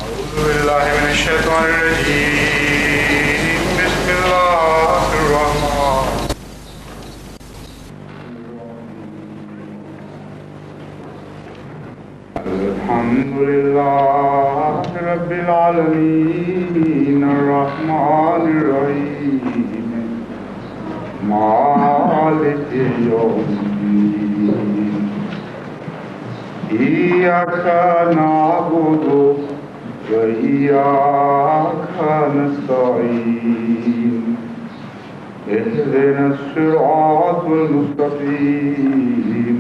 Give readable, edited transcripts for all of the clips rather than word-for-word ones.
أعوذ بالله من الشيطان الرجيم بسم الله الرحمن الحمد لله رب العالمين الرحمن الرحيم مالك يوم الدين إياك نعبد وإياك نستعين اهدنا الصراط المستقيم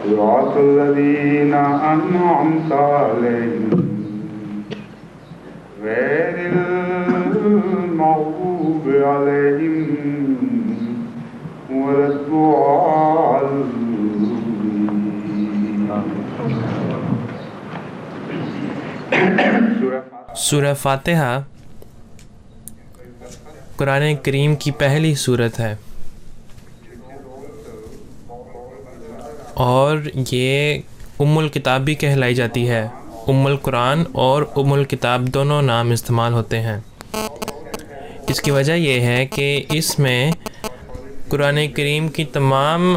صراط الذين أنعمت عليهم غير المغضوب عليهم ولا الضالين. سورہ فاتحہ قرآن کریم کی پہلی سورت ہے اور یہ ام الکتاب بھی کہلائی جاتی ہے. ام القرآن اور ام الکتاب دونوں نام استعمال ہوتے ہیں. اس کی وجہ یہ ہے کہ اس میں قرآن کریم کی تمام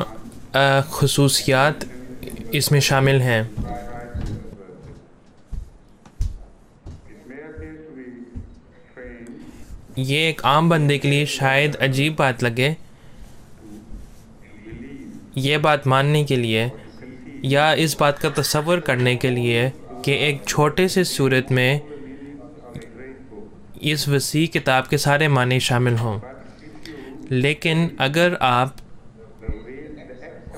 خصوصیات اس میں شامل ہیں. یہ ایک عام بندے کے لیے شاید عجیب بات لگے، یہ بات ماننے کے لیے یا اس بات کا تصور کرنے کے لیے کہ ایک چھوٹے سے صورت میں اس وسیع کتاب کے سارے معنی شامل ہوں. لیکن اگر آپ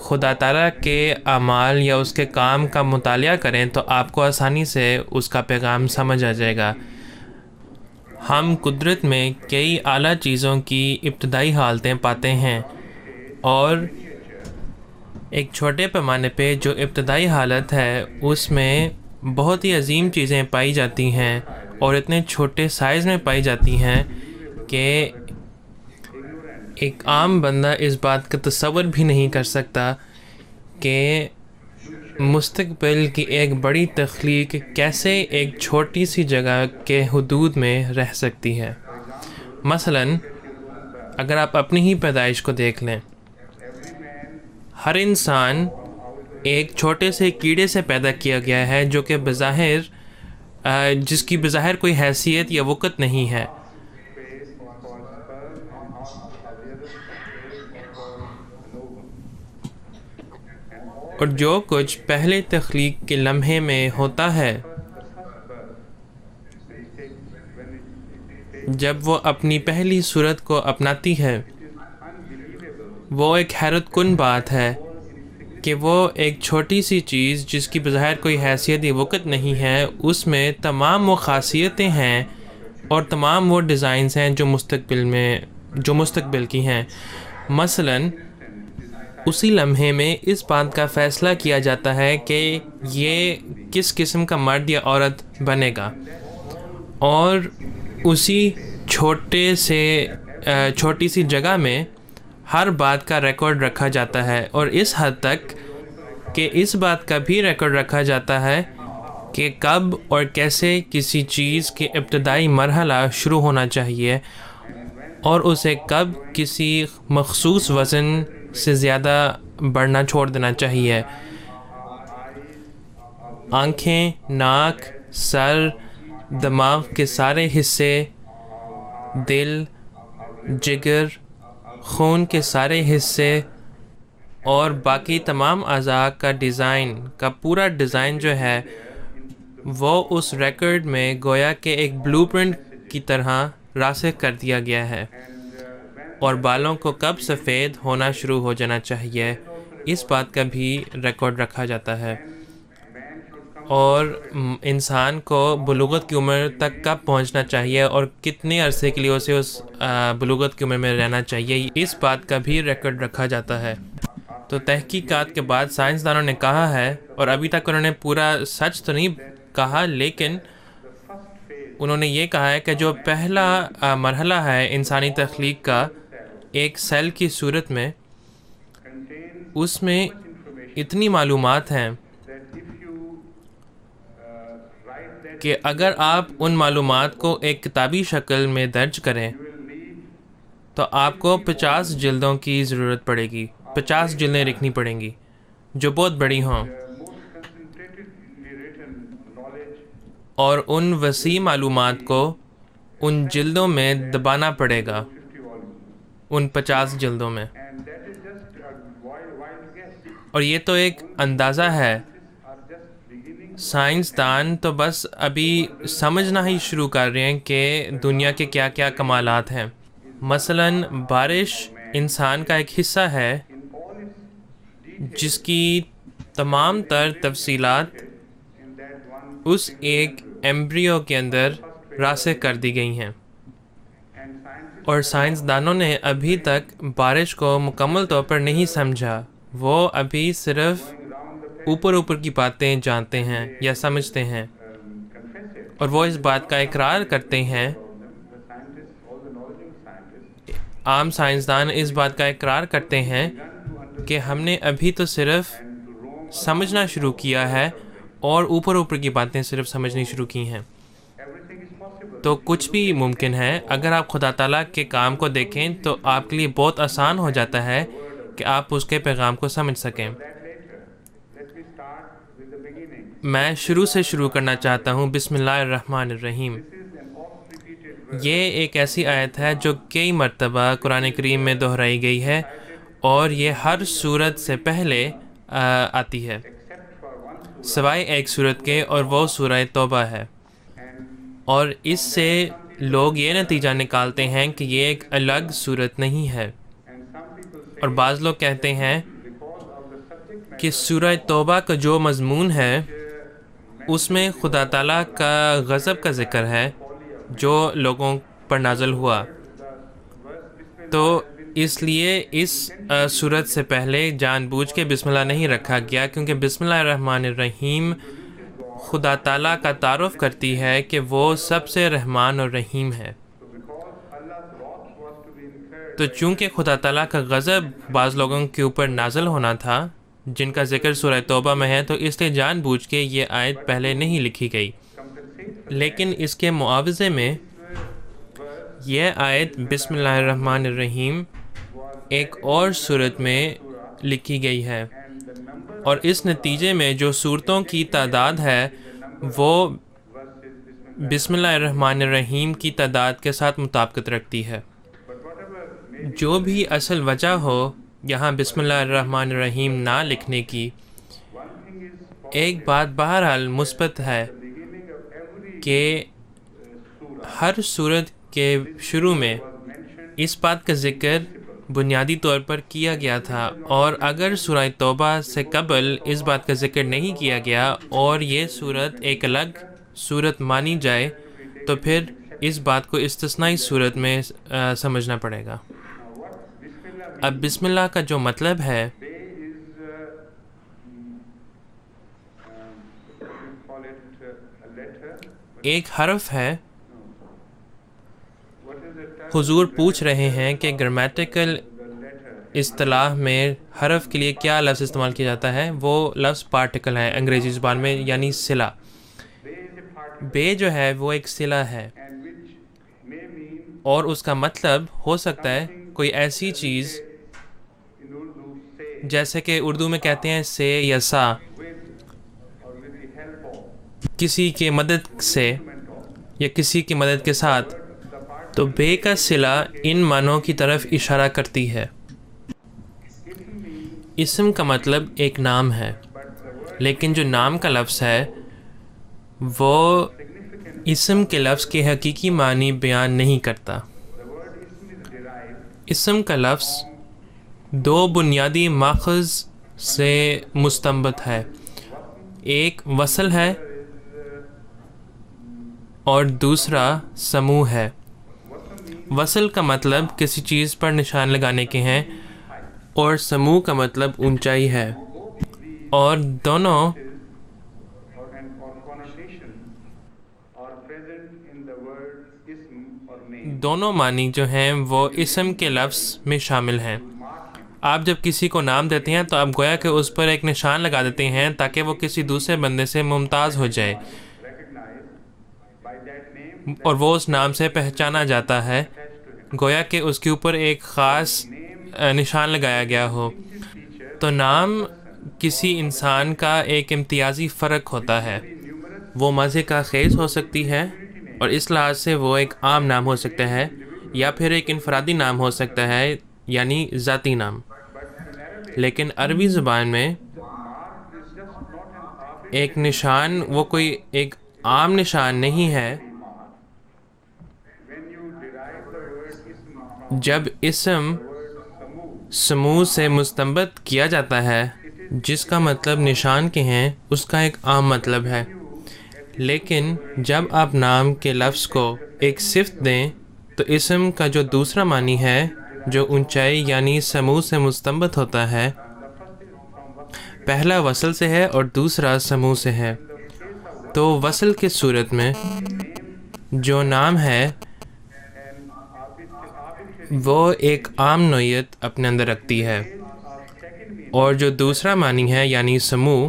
خدا تعالیٰ کے اعمال یا اس کے کام کا مطالعہ کریں تو آپ کو آسانی سے اس کا پیغام سمجھ آ جائے گا. ہم قدرت میں کئی اعلیٰ چیزوں کی ابتدائی حالتیں پاتے ہیں اور ایک چھوٹے پیمانے پہ جو ابتدائی حالت ہے اس میں بہت ہی عظیم چیزیں پائی جاتی ہیں اور اتنے چھوٹے سائز میں پائی جاتی ہیں کہ ایک عام بندہ اس بات کا تصور بھی نہیں کر سکتا کہ مستقبل کی ایک بڑی تخلیق کیسے ایک چھوٹی سی جگہ کے حدود میں رہ سکتی ہے. مثلاً اگر آپ اپنی ہی پیدائش کو دیکھ لیں، ہر انسان ایک چھوٹے سے کیڑے سے پیدا کیا گیا ہے جو کہ جس کی بظاہر کوئی حیثیت یا وقت نہیں ہے. اور جو کچھ پہلے تخلیق کے لمحے میں ہوتا ہے، جب وہ اپنی پہلی صورت کو اپناتی ہے، وہ ایک حیرت کن بات ہے کہ وہ ایک چھوٹی سی چیز جس کی بظاہر کوئی حیثیت یا وقت نہیں ہے، اس میں تمام وہ خاصیتیں ہیں اور تمام وہ ڈیزائنز ہیں جو مستقبل کی ہیں. مثلاً اسی لمحے میں اس بات کا فیصلہ کیا جاتا ہے کہ یہ کس قسم کا مرد یا عورت بنے گا، اور اسی چھوٹی سی جگہ میں ہر بات کا ریکارڈ رکھا جاتا ہے. اور اس حد تک کہ اس بات کا بھی ریکارڈ رکھا جاتا ہے کہ کب اور کیسے کسی چیز کے ابتدائی مرحلہ شروع ہونا چاہیے اور اسے کب کسی مخصوص وزن سے زیادہ بڑھنا چھوڑ دینا چاہیے. آنکھیں، ناک، سر، دماغ کے سارے حصے، دل، جگر، خون کے سارے حصے اور باقی تمام اعضاء کا پورا ڈیزائن جو ہے وہ اس ریکارڈ میں گویا کہ ایک بلو پرنٹ کی طرح راسخ کر دیا گیا ہے. اور بالوں کو کب سفید ہونا شروع ہو جانا چاہیے اس بات کا بھی ریکارڈ رکھا جاتا ہے. اور انسان کو بلوغت کی عمر تک کب پہنچنا چاہیے اور کتنے عرصے کے لیے اسے اس بلوغت کی عمر میں رہنا چاہیے، اس بات کا بھی ریکارڈ رکھا جاتا ہے. تو تحقیقات کے بعد سائنسدانوں نے کہا ہے، اور ابھی تک انہوں نے پورا سچ تو نہیں کہا، لیکن انہوں نے یہ کہا ہے کہ جو پہلا مرحلہ ہے انسانی تخلیق کا ایک سیل کی صورت میں، اس میں اتنی معلومات ہیں کہ اگر آپ ان معلومات کو ایک کتابی شکل میں درج کریں تو آپ کو 50 جلدوں کی ضرورت پڑے گی، 50 جلدیں لکھنی پڑیں گی جو بہت بڑی ہوں، اور ان وسیع معلومات کو ان جلدوں میں دبانا پڑے گا، ان 50 جلدوں میں. اور یہ تو ایک اندازہ ہے. سائنسدان تو بس ابھی سمجھنا ہی شروع کر رہے ہیں کہ دنیا کے کیا کیا کمالات ہیں. مثلاً بارش انسان کا ایک حصہ ہے جس کی تمام تر تفصیلات اس ایک ایمبریو کے اندر راسخ کر دی گئی ہیں، اور سائنسدانوں نے ابھی تک بارش کو مکمل طور پر نہیں سمجھا. وہ ابھی صرف اوپر کی باتیں جانتے ہیں یا سمجھتے ہیں، اور وہ اس بات کا اقرار کرتے ہیں. عام سائنسدان اس بات کا اقرار کرتے ہیں کہ ہم نے ابھی تو صرف سمجھنا شروع کیا ہے اور اوپر کی باتیں صرف سمجھنی شروع کی ہیں. تو کچھ بھی ممکن ہے. اگر آپ خدا تعالیٰ کے کام کو دیکھیں تو آپ کے لیے بہت آسان ہو جاتا ہے کہ آپ اس کے پیغام کو سمجھ سکیں. میں شروع کرنا چاہتا ہوں. بسم اللہ الرحمن الرحیم. یہ ایک ایسی آیت ہے جو کئی مرتبہ قرآن کریم میں دہرائی گئی ہے، اور یہ ہر سورت سے پہلے آتی ہے سوائے ایک سورت کے، اور وہ سورہ توبہ ہے. اور اس سے لوگ یہ نتیجہ نکالتے ہیں کہ یہ ایک الگ سورت نہیں ہے. اور بعض لوگ کہتے ہیں کہ سورہ توبہ کا جو مضمون ہے اس میں خدا تعالیٰ کا غضب کا ذکر ہے جو لوگوں پر نازل ہوا، تو اس لیے اس سورت سے پہلے جان بوجھ کے بسم اللہ نہیں رکھا گیا، کیونکہ بسم اللہ الرحمن الرحیم خدا تعالیٰ کا تعارف کرتی ہے کہ وہ سب سے رحمان اور رحیم ہے. تو چونکہ خدا تعالیٰ کا غضب بعض لوگوں کے اوپر نازل ہونا تھا جن کا ذکر سورہ توبہ میں ہے، تو اس لیے جان بوجھ کے یہ آیت پہلے نہیں لکھی گئی. لیکن اس کے معاوضے میں یہ آیت بسم اللہ الرحمن الرحیم ایک اور صورت میں لکھی گئی ہے، اور اس نتیجے میں جو صورتوں کی تعداد ہے وہ بسم اللہ الرحمن الرحیم کی تعداد کے ساتھ مطابقت رکھتی ہے. جو بھی اصل وجہ ہو یہاں بسم اللہ الرحمن الرحیم نہ لکھنے کی، ایک بات بہرحال مثبت ہے کہ ہر صورت کے شروع میں اس بات کا ذکر بنیادی طور پر کیا گیا تھا، اور اگر سورہ توبہ سے قبل اس بات کا ذکر نہیں کیا گیا اور یہ صورت ایک الگ صورت مانی جائے تو پھر اس بات کو استثنائی صورت میں سمجھنا پڑے گا. اب بسم اللہ کا جو مطلب ہے ایک حرف ہے. حضور پوچھ رہے ہیں کہ گرامیٹیکل اصطلاح میں حرف کے لیے کیا لفظ استعمال کیا جاتا ہے. وہ لفظ پارٹیکل ہے انگریزی زبان میں، یعنی صلہ. بے جو ہے وہ ایک صلہ ہے، اور اس کا مطلب ہو سکتا ہے کوئی ایسی چیز جیسے کہ اردو میں کہتے ہیں سے یا سا، کسی کے مدد سے یا کسی کی مدد کے ساتھ. تو بے کا صلہ ان معنوں کی طرف اشارہ کرتی ہے. اسم کا مطلب ایک نام ہے، لیکن جو نام کا لفظ ہے وہ اسم کے لفظ کے حقیقی معنی بیان نہیں کرتا. اسم کا لفظ دو بنیادی ماخذ سے مستنبت ہے. ایک وصل ہے اور دوسرا سموع ہے. وصل کا مطلب کسی چیز پر نشان لگانے کے ہیں، اور سموع کا مطلب اونچائی ہے، اور دونوں معنی جو ہیں وہ اسم کے لفظ میں شامل ہیں. آپ جب کسی کو نام دیتے ہیں تو آپ گویا کہ اس پر ایک نشان لگا دیتے ہیں تاکہ وہ کسی دوسرے بندے سے ممتاز ہو جائے. اور وہ اس نام سے پہچانا جاتا ہے، گویا کہ اس کے اوپر ایک خاص نشان لگایا گیا ہو۔ تو نام کسی انسان کا ایک امتیازی فرق ہوتا ہے، وہ مزے کا خیز ہو سکتی ہے اور اس لحاظ سے وہ ایک عام نام ہو سکتا ہے، یا پھر ایک انفرادی نام ہو سکتا ہے، یعنی ذاتی نام۔ لیکن عربی زبان میں ایک نشان وہ کوئی ایک عام نشان نہیں ہے۔ جب اسم سمو سے مستنبت کیا جاتا ہے، جس کا مطلب نشان کے ہیں، اس کا ایک عام مطلب ہے۔ لیکن جب آپ نام کے لفظ کو ایک صفت دیں تو اسم کا جو دوسرا معنی ہے، جو اونچائی یعنی سمو سے مستنبت ہوتا ہے، پہلا وصل سے ہے اور دوسرا سمو سے ہے۔ تو وصل کی صورت میں جو نام ہے وہ ایک عام نوعیت اپنے اندر رکھتی ہے، اور جو دوسرا معنی ہے یعنی سمو،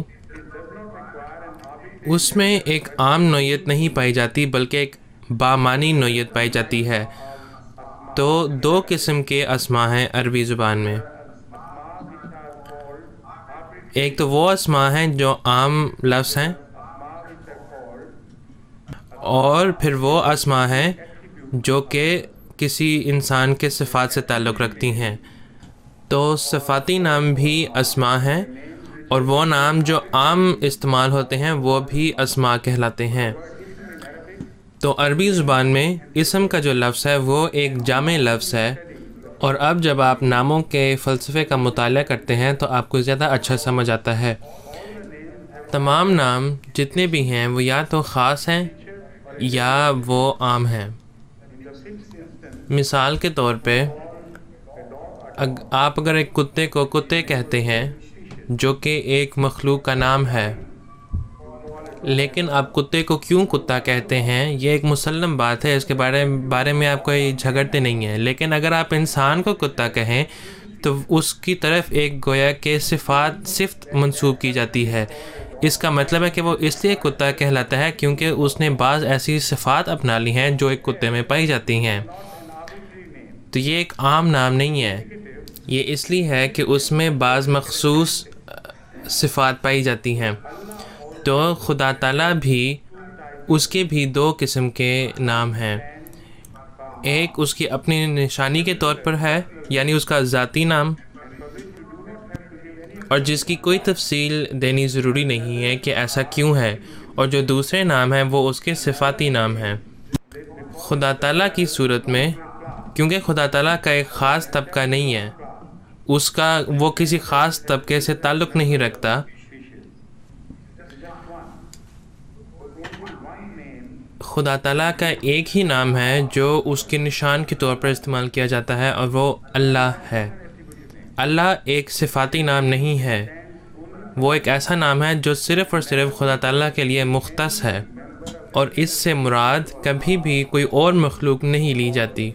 اس میں ایک عام نوعیت نہیں پائی جاتی بلکہ ایک بامانی نوعیت پائی جاتی ہے۔ تو دو قسم کے اسماء ہیں عربی زبان میں، ایک تو وہ اسماء ہیں جو عام لفظ ہیں، اور پھر وہ اسماء ہیں جو کہ کسی انسان کے صفات سے تعلق رکھتی ہیں۔ تو صفاتی نام بھی اسماء ہیں، اور وہ نام جو عام استعمال ہوتے ہیں وہ بھی اسماء کہلاتے ہیں۔ تو عربی زبان میں اسم کا جو لفظ ہے وہ ایک جامع لفظ ہے، اور اب جب آپ ناموں کے فلسفے کا مطالعہ کرتے ہیں تو آپ کو زیادہ اچھا سمجھ آتا ہے۔ تمام نام جتنے بھی ہیں وہ یا تو خاص ہیں یا وہ عام ہیں۔ مثال کے طور پہ آپ اگر ایک کتے کو کتے کہتے ہیں، جو کہ ایک مخلوق کا نام ہے، لیکن آپ کتے کو کیوں کتا کہتے ہیں یہ ایک مسلم بات ہے، اس کے بارے میں آپ کوئی جھگڑتے نہیں ہیں۔ لیکن اگر آپ انسان کو کتا کہیں تو اس کی طرف ایک گویا کہ صفت منسوب کی جاتی ہے۔ اس کا مطلب ہے کہ وہ اس لیے کتا کہلاتا ہے کیونکہ اس نے بعض ایسی صفات اپنا لی ہیں جو ایک کتے میں پائی جاتی ہیں۔ تو یہ ایک عام نام نہیں ہے، یہ اس لیے ہے کہ اس میں بعض مخصوص صفات پائی جاتی ہیں۔ تو خدا تعالیٰ بھی، اس کے بھی دو قسم کے نام ہیں، ایک اس کی اپنی نشانی کے طور پر ہے، یعنی اس کا ذاتی نام، اور جس کی کوئی تفصیل دینی ضروری نہیں ہے کہ ایسا کیوں ہے، اور جو دوسرے نام ہیں وہ اس کے صفاتی نام ہیں۔ خدا تعالیٰ کی صورت میں، کیونکہ خدا تعالیٰ کا ایک خاص طبقہ نہیں ہے، وہ کسی خاص طبقے سے تعلق نہیں رکھتا، خدا تعالیٰ کا ایک ہی نام ہے جو اس کے نشان کے طور پر استعمال کیا جاتا ہے، اور وہ اللہ ہے۔ اللہ ایک صفاتی نام نہیں ہے، وہ ایک ایسا نام ہے جو صرف اور صرف خدا تعالیٰ کے لیے مختص ہے، اور اس سے مراد کبھی بھی کوئی اور مخلوق نہیں لی جاتی۔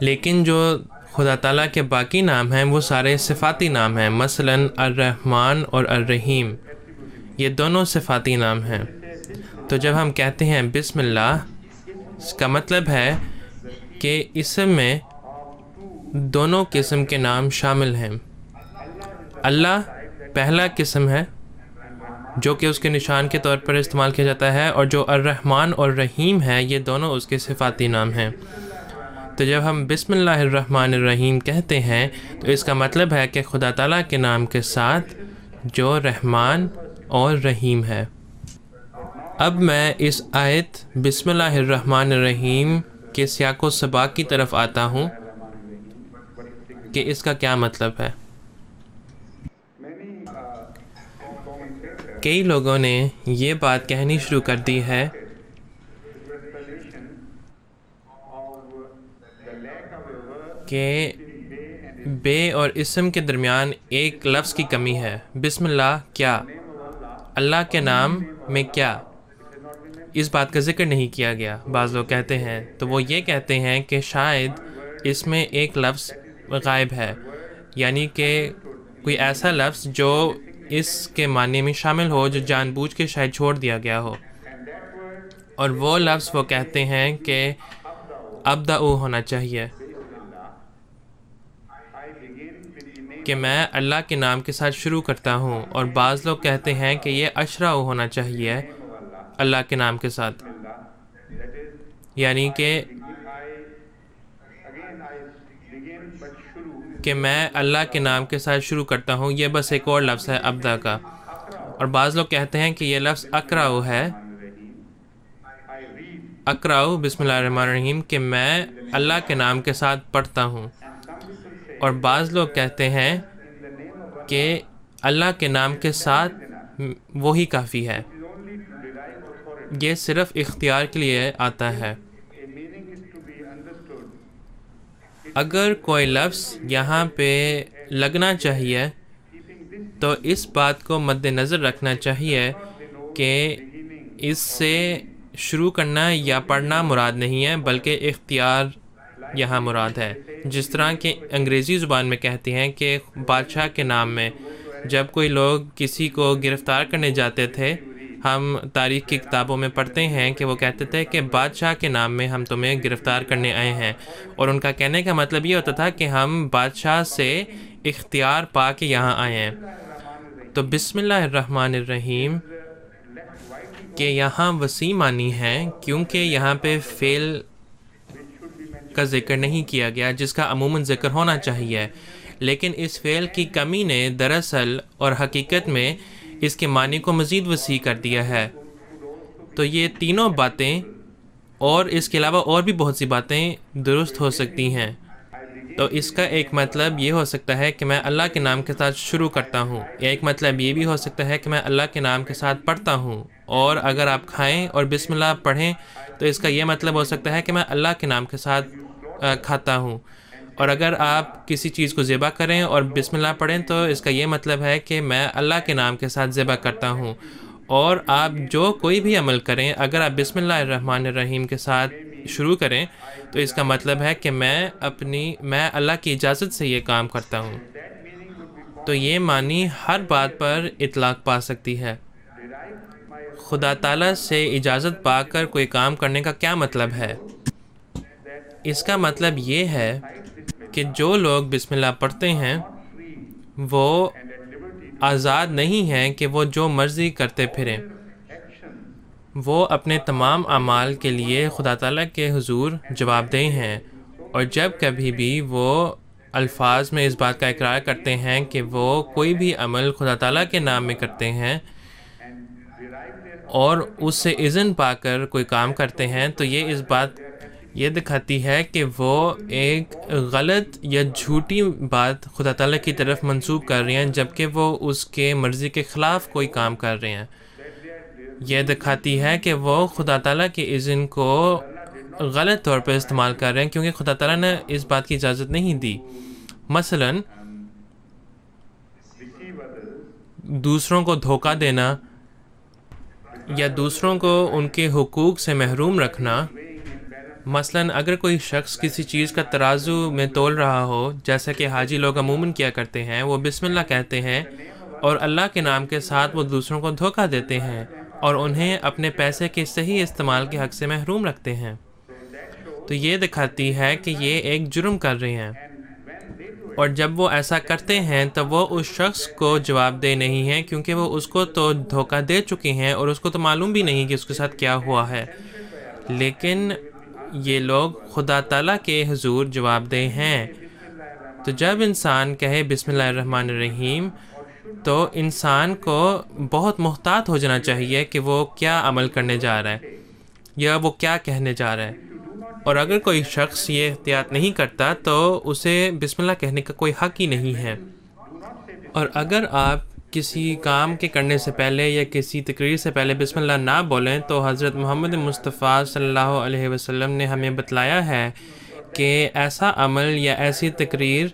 لیکن جو خدا تعالیٰ کے باقی نام ہیں وہ سارے صفاتی نام ہیں، مثلا الرحمن اور الرحیم، یہ دونوں صفاتی نام ہیں۔ تو جب ہم کہتے ہیں بسم اللہ، اس کا مطلب ہے کہ اسم میں دونوں قسم کے نام شامل ہیں۔ اللہ پہلا قسم ہے جو کہ اس کے نشان کے طور پر استعمال کیا جاتا ہے، اور جو الرحمن اور رحیم ہے یہ دونوں اس کے صفاتی نام ہیں۔ تو جب ہم بسم اللہ الرحمن الرحیم کہتے ہیں تو اس کا مطلب ہے کہ خدا تعالیٰ کے نام کے ساتھ جو رحمان اور رحیم ہے۔ اب میں اس آیت بسم اللہ الرحمن الرحیم کے سیاق و سباق کی طرف آتا ہوں کہ اس کا کیا مطلب ہے۔ کئی لوگوں نے یہ بات کہنی شروع کر دی ہے کہ بے اور اسم کے درمیان ایک لفظ کی کمی ہے۔ بسم اللہ کیا؟ اللہ کے نام میں کیا؟ اس بات کا ذکر نہیں کیا گیا، بعض لوگ کہتے ہیں۔ تو وہ یہ کہتے ہیں کہ شاید اس میں ایک لفظ غائب ہے، یعنی کہ کوئی ایسا لفظ جو اس کے معنی میں شامل ہو جو جان بوجھ کے شاید چھوڑ دیا گیا ہو. اور وہ لفظ وہ کہتے ہیں کہ ابدأ ہونا چاہیے، کہ میں اللہ کے نام کے ساتھ شروع کرتا ہوں. اور بعض لوگ کہتے ہیں کہ یہ اشرع ہونا چاہیے اللہ کے نام کے ساتھ، یعنی کہ میں اللہ کے نام کے ساتھ شروع کرتا ہوں. یہ بس ایک اور لفظ ہے ابدا کا. اور بعض لوگ کہتے ہیں کہ یہ لفظ اقرأ ہے، اقرأ بسم اللہ الرحمن الرحیم، کہ میں اللہ کے نام کے ساتھ پڑھتا ہوں. اور بعض لوگ کہتے ہیں کہ اللہ کے نام کے ساتھ وہی کافی ہے، یہ صرف اختیار کے لیے آتا ہے. اگر کوئی لفظ یہاں پہ لگنا چاہیے تو اس بات کو مد نظر رکھنا چاہیے کہ اس سے شروع کرنا یا پڑھنا مراد نہیں ہے، بلکہ اختیار یہاں مراد ہے. جس طرح کہ انگریزی زبان میں کہتے ہیں کہ بادشاہ کے نام میں جب کوئی لوگ کسی کو گرفتار کرنے جاتے تھے، ہم تاریخ کی کتابوں میں پڑھتے ہیں کہ وہ کہتے تھے کہ بادشاہ کے نام میں ہم تمہیں گرفتار کرنے آئے ہیں. اور ان کا کہنے کا مطلب یہ ہوتا تھا کہ ہم بادشاہ سے اختیار پا کے یہاں آئے ہیں. تو بسم اللہ الرحمن الرحیم کہ یہاں وسیع معنی ہے، کیونکہ یہاں پہ فعل کا ذکر نہیں کیا گیا جس کا عموماً ذکر ہونا چاہیے، لیکن اس فعل کی کمی نے دراصل اور حقیقت میں اس کے معنی کو مزید وسیع کر دیا ہے. تو یہ تینوں باتیں اور اس کے علاوہ اور بھی بہت سی باتیں درست ہو سکتی ہیں. تو اس کا ایک مطلب یہ ہو سکتا ہے کہ میں اللہ کے نام کے ساتھ شروع کرتا ہوں، یا ایک مطلب یہ بھی ہو سکتا ہے کہ میں اللہ کے نام کے ساتھ پڑھتا ہوں. اور اگر آپ کھائیں اور بسم اللہ پڑھیں تو اس کا یہ مطلب ہو سکتا ہے کہ میں اللہ کے نام کے ساتھ کھاتا ہوں. اور اگر آپ کسی چیز کو ذبح کریں اور بسم اللہ پڑھیں تو اس کا یہ مطلب ہے کہ میں اللہ کے نام کے ساتھ ذبح کرتا ہوں. اور آپ جو کوئی بھی عمل کریں، اگر آپ بسم اللہ الرحمن الرحیم کے ساتھ شروع کریں تو اس کا مطلب ہے کہ میں اللہ کی اجازت سے یہ کام کرتا ہوں. تو یہ معنی ہر بات پر اطلاق پا سکتی ہے. خدا تعالیٰ سے اجازت پا کر کوئی کام کرنے کا کیا مطلب ہے؟ اس کا مطلب یہ ہے کہ جو لوگ بسم اللہ پڑھتے ہیں وہ آزاد نہیں ہیں کہ وہ جو مرضی کرتے پھریں. وہ اپنے تمام اعمال کے لیے خدا تعالیٰ کے حضور جواب دہ ہیں. اور جب کبھی بھی وہ الفاظ میں اس بات کا اقرار کرتے ہیں کہ وہ کوئی بھی عمل خدا تعالیٰ کے نام میں کرتے ہیں اور اس سے اذن پا کر کوئی کام کرتے ہیں، تو یہ اس بات یہ دکھاتی ہے کہ وہ ایک غلط یا جھوٹی بات خدا تعالیٰ کی طرف منسوب کر رہے ہیں، جبکہ وہ اس کے مرضی کے خلاف کوئی کام کر رہے ہیں. یہ دکھاتی ہے کہ وہ خدا تعالیٰ کے اذن کو غلط طور پر استعمال کر رہے ہیں، کیونکہ خدا تعالیٰ نے اس بات کی اجازت نہیں دی. مثلاً دوسروں کو دھوکہ دینا یا دوسروں کو ان کے حقوق سے محروم رکھنا. مثلاً اگر کوئی شخص کسی چیز کا ترازو میں تول رہا ہو، جیسا کہ حاجی لوگ عموماً کیا کرتے ہیں، وہ بسم اللہ کہتے ہیں اور اللہ کے نام کے ساتھ وہ دوسروں کو دھوکہ دیتے ہیں اور انہیں اپنے پیسے کے صحیح استعمال کے حق سے محروم رکھتے ہیں. تو یہ دکھاتی ہے کہ یہ ایک جرم کر رہے ہیں. اور جب وہ ایسا کرتے ہیں تو وہ اس شخص کو جواب دہ نہیں ہیں، کیونکہ وہ اس کو تو دھوکہ دے چکے ہیں اور اس کو تو معلوم بھی نہیں کہ اس کے ساتھ کیا ہوا ہے. لیکن یہ لوگ خدا تعالیٰ کے حضور جواب دہ ہیں. تو جب انسان کہے بسم اللہ الرحمن الرحیم تو انسان کو بہت محتاط ہو جانا چاہیے کہ وہ کیا عمل کرنے جا رہا ہے یا وہ کیا کہنے جا رہا ہے. اور اگر کوئی شخص یہ احتیاط نہیں کرتا تو اسے بسم اللہ کہنے کا کوئی حق ہی نہیں ہے. اور اگر آپ کسی کام کے کرنے سے پہلے یا کسی تقریر سے پہلے بسم اللہ نہ بولیں تو حضرت محمد مصطفیٰ صلی اللہ علیہ وسلم نے ہمیں بتلایا ہے کہ ایسا عمل یا ایسی تقریر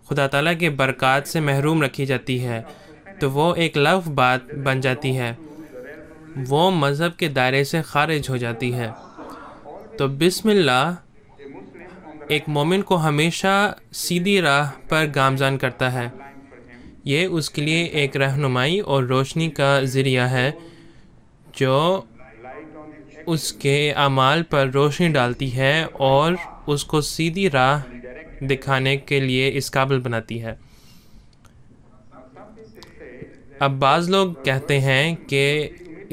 خدا تعالیٰ کے برکات سے محروم رکھی جاتی ہے، تو وہ ایک لغو بات بن جاتی ہے، وہ مذہب کے دائرے سے خارج ہو جاتی ہے. تو بسم اللہ ایک مومن کو ہمیشہ سیدھی راہ پر گامزن کرتا ہے. یہ اس کے لیے ایک رہنمائی اور روشنی کا ذریعہ ہے جو اس کے اعمال پر روشنی ڈالتی ہے اور اس کو سیدھی راہ دکھانے کے لیے اس قابل بناتی ہے۔ اب بعض لوگ کہتے ہیں کہ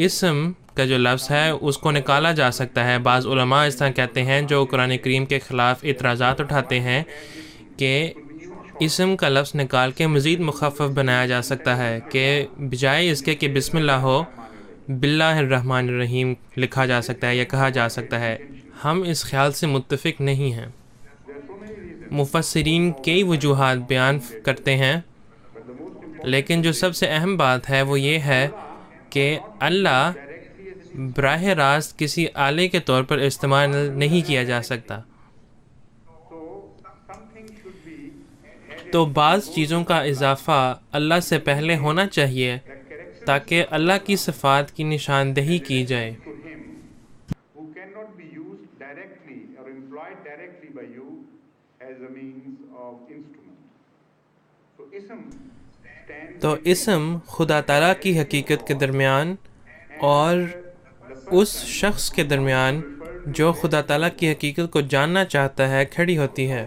اسم کا جو لفظ ہے اس کو نکالا جا سکتا ہے۔ بعض علماء اس طرح کہتے ہیں جو قرآن کریم کے خلاف اعتراضات اٹھاتے ہیں کہ اسم کا لفظ نکال کے مزید مخفف بنایا جا سکتا ہے، کہ بجائے اس کے کہ بسم اللہ ہو باللہ الرحمن الرحیم لکھا جا سکتا ہے یا کہا جا سکتا ہے۔ ہم اس خیال سے متفق نہیں ہیں۔ مفسرین کئی وجوہات بیان کرتے ہیں، لیکن جو سب سے اہم بات ہے وہ یہ ہے کہ اللہ براہ راست کسی آلے کے طور پر استعمال نہیں کیا جا سکتا، تو بعض چیزوں کا اضافہ اللہ سے پہلے ہونا چاہیے تاکہ اللہ کی صفات کی نشاندہی کی جائے۔ who cannot be used directly or employed directly by you as a means of instrument. So ism stands تو اسم خدا تعالیٰ کی حقیقت کے درمیان اور اس شخص کے درمیان جو خدا تعالیٰ کی حقیقت کو جاننا چاہتا ہے کھڑی ہوتی ہے،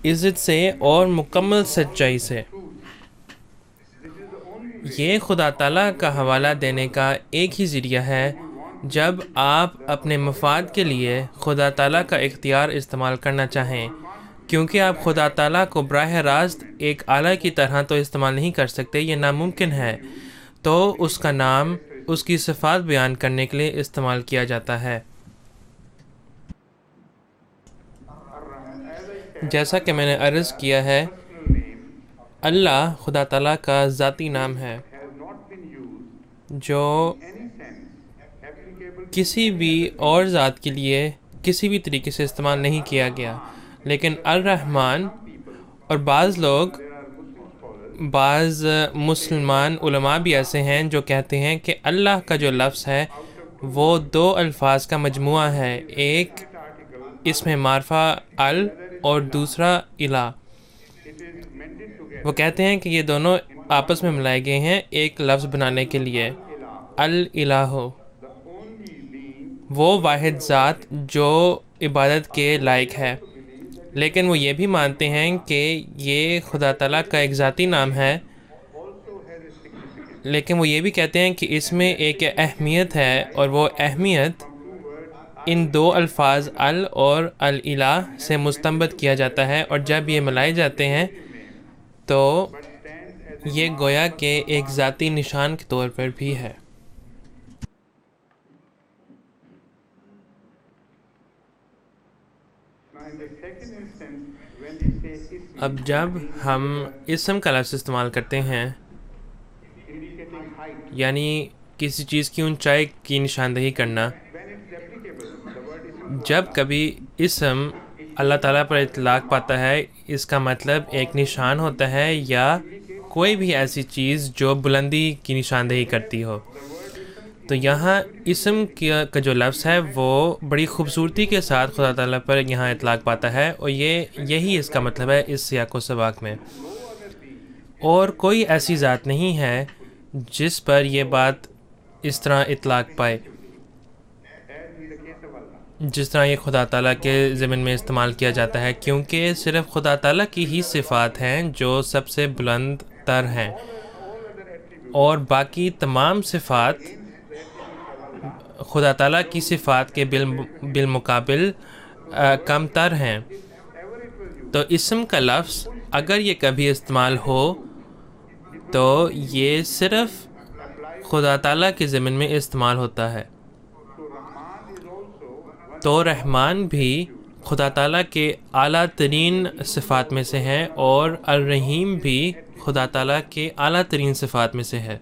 عزت سے اور مکمل سچائی سے۔ یہ خدا تعالیٰ کا حوالہ دینے کا ایک ہی ذریعہ ہے جب آپ اپنے مفاد کے لیے خدا تعالیٰ کا اختیار استعمال کرنا چاہیں، کیونکہ آپ خدا تعالیٰ کو براہ راست ایک آلہ کی طرح تو استعمال نہیں کر سکتے، یہ ناممکن ہے، تو اس کا نام اس کی صفات بیان کرنے کے لیے استعمال کیا جاتا ہے۔ جیسا کہ میں نے عرض کیا ہے، اللہ خدا تعالیٰ کا ذاتی نام ہے جو کسی بھی اور ذات کے لیے کسی بھی طریقے سے استعمال نہیں کیا گیا، لیکن الرحمن، اور بعض مسلمان علماء بھی ایسے ہیں جو کہتے ہیں کہ اللہ کا جو لفظ ہے وہ دو الفاظ کا مجموعہ ہے، ایک اسم معرفہ ال اور دوسرا الہ۔ وہ کہتے ہیں کہ یہ دونوں آپس میں ملائے گئے ہیں ایک لفظ بنانے کے لیے، الالہ، وہ واحد ذات جو عبادت کے لائق ہے۔ لیکن وہ یہ بھی مانتے ہیں کہ یہ خدا تعالیٰ کا ایک ذاتی نام ہے، لیکن وہ یہ بھی کہتے ہیں کہ اس میں ایک اہمیت ہے، اور وہ اہمیت ان دو الفاظ ال اور الالہ سے مستنبط کیا جاتا ہے، اور جب یہ ملائے جاتے ہیں تو یہ گویا کہ ایک ذاتی نشان کے طور پر بھی ہے۔ اب جب ہم اسم کا لفظ استعمال کرتے ہیں، یعنی کسی چیز کی اونچائی کی نشاندہی کرنا، جب کبھی اسم اللہ تعالیٰ پر اطلاق پاتا ہے، اس کا مطلب ایک نشان ہوتا ہے یا کوئی بھی ایسی چیز جو بلندی کی نشاندہی کرتی ہو۔ تو یہاں اسم کا جو لفظ ہے وہ بڑی خوبصورتی کے ساتھ خدا تعالیٰ پر یہاں اطلاق پاتا ہے، اور یہی اس کا مطلب ہے اس سیاق و سباق میں۔ اور کوئی ایسی ذات نہیں ہے جس پر یہ بات اس طرح اطلاق پائے جس طرح یہ خدا تعالیٰ کے ضمن میں استعمال کیا جاتا ہے، کیونکہ صرف خدا تعالیٰ کی ہی صفات ہیں جو سب سے بلند تر ہیں، اور باقی تمام صفات خدا تعالیٰ کی صفات کے بالمقابل کم تر ہیں۔ تو اسم کا لفظ اگر یہ کبھی استعمال ہو تو یہ صرف خدا تعالیٰ کے ضمن میں استعمال ہوتا ہے۔ تو رحمان بھی خدا تعالیٰ کے اعلیٰ ترین صفات میں سے ہے، اور الرحیم بھی خدا تعالیٰ کے اعلیٰ ترین صفات میں سے ہے۔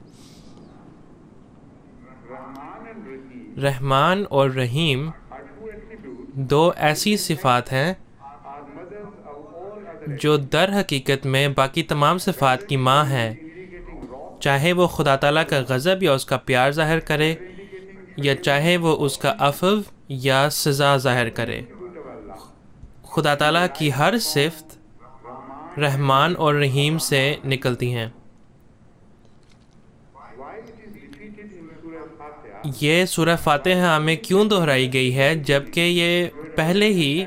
رحمان اور رحیم دو ایسی صفات ہیں جو در حقیقت میں باقی تمام صفات کی ماں ہیں، چاہے وہ خدا تعالیٰ کا غضب یا اس کا پیار ظاہر کرے، یا چاہے وہ اس کا عفو یا سزا ظاہر کرے۔ خدا تعالیٰ کی ہر صفت رحمان اور رحیم سے نکلتی ہیں. Why it is repeated in Surah Fatiha? یہ سورہ فاتحہ میں کیوں دہرائی گئی ہے جبکہ یہ پہلے ہی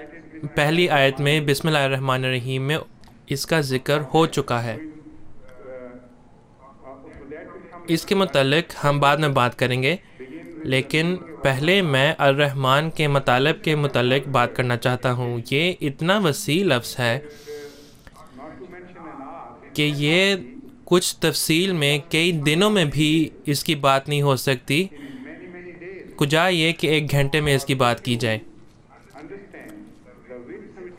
پہلی آیت میں بسم اللہ الرحمن الرحیم میں اس کا ذکر ہو چکا ہے. اس کے متعلق ہم بعد میں بات کریں گے، لیکن پہلے میں الرحمن کے مطالب کے متعلق بات کرنا چاہتا ہوں. یہ اتنا وسیع لفظ ہے کہ یہ کچھ تفصیل میں کئی دنوں میں بھی اس کی بات نہیں ہو سکتی، کجا یہ کہ 1 گھنٹے میں اس کی بات کی جائے.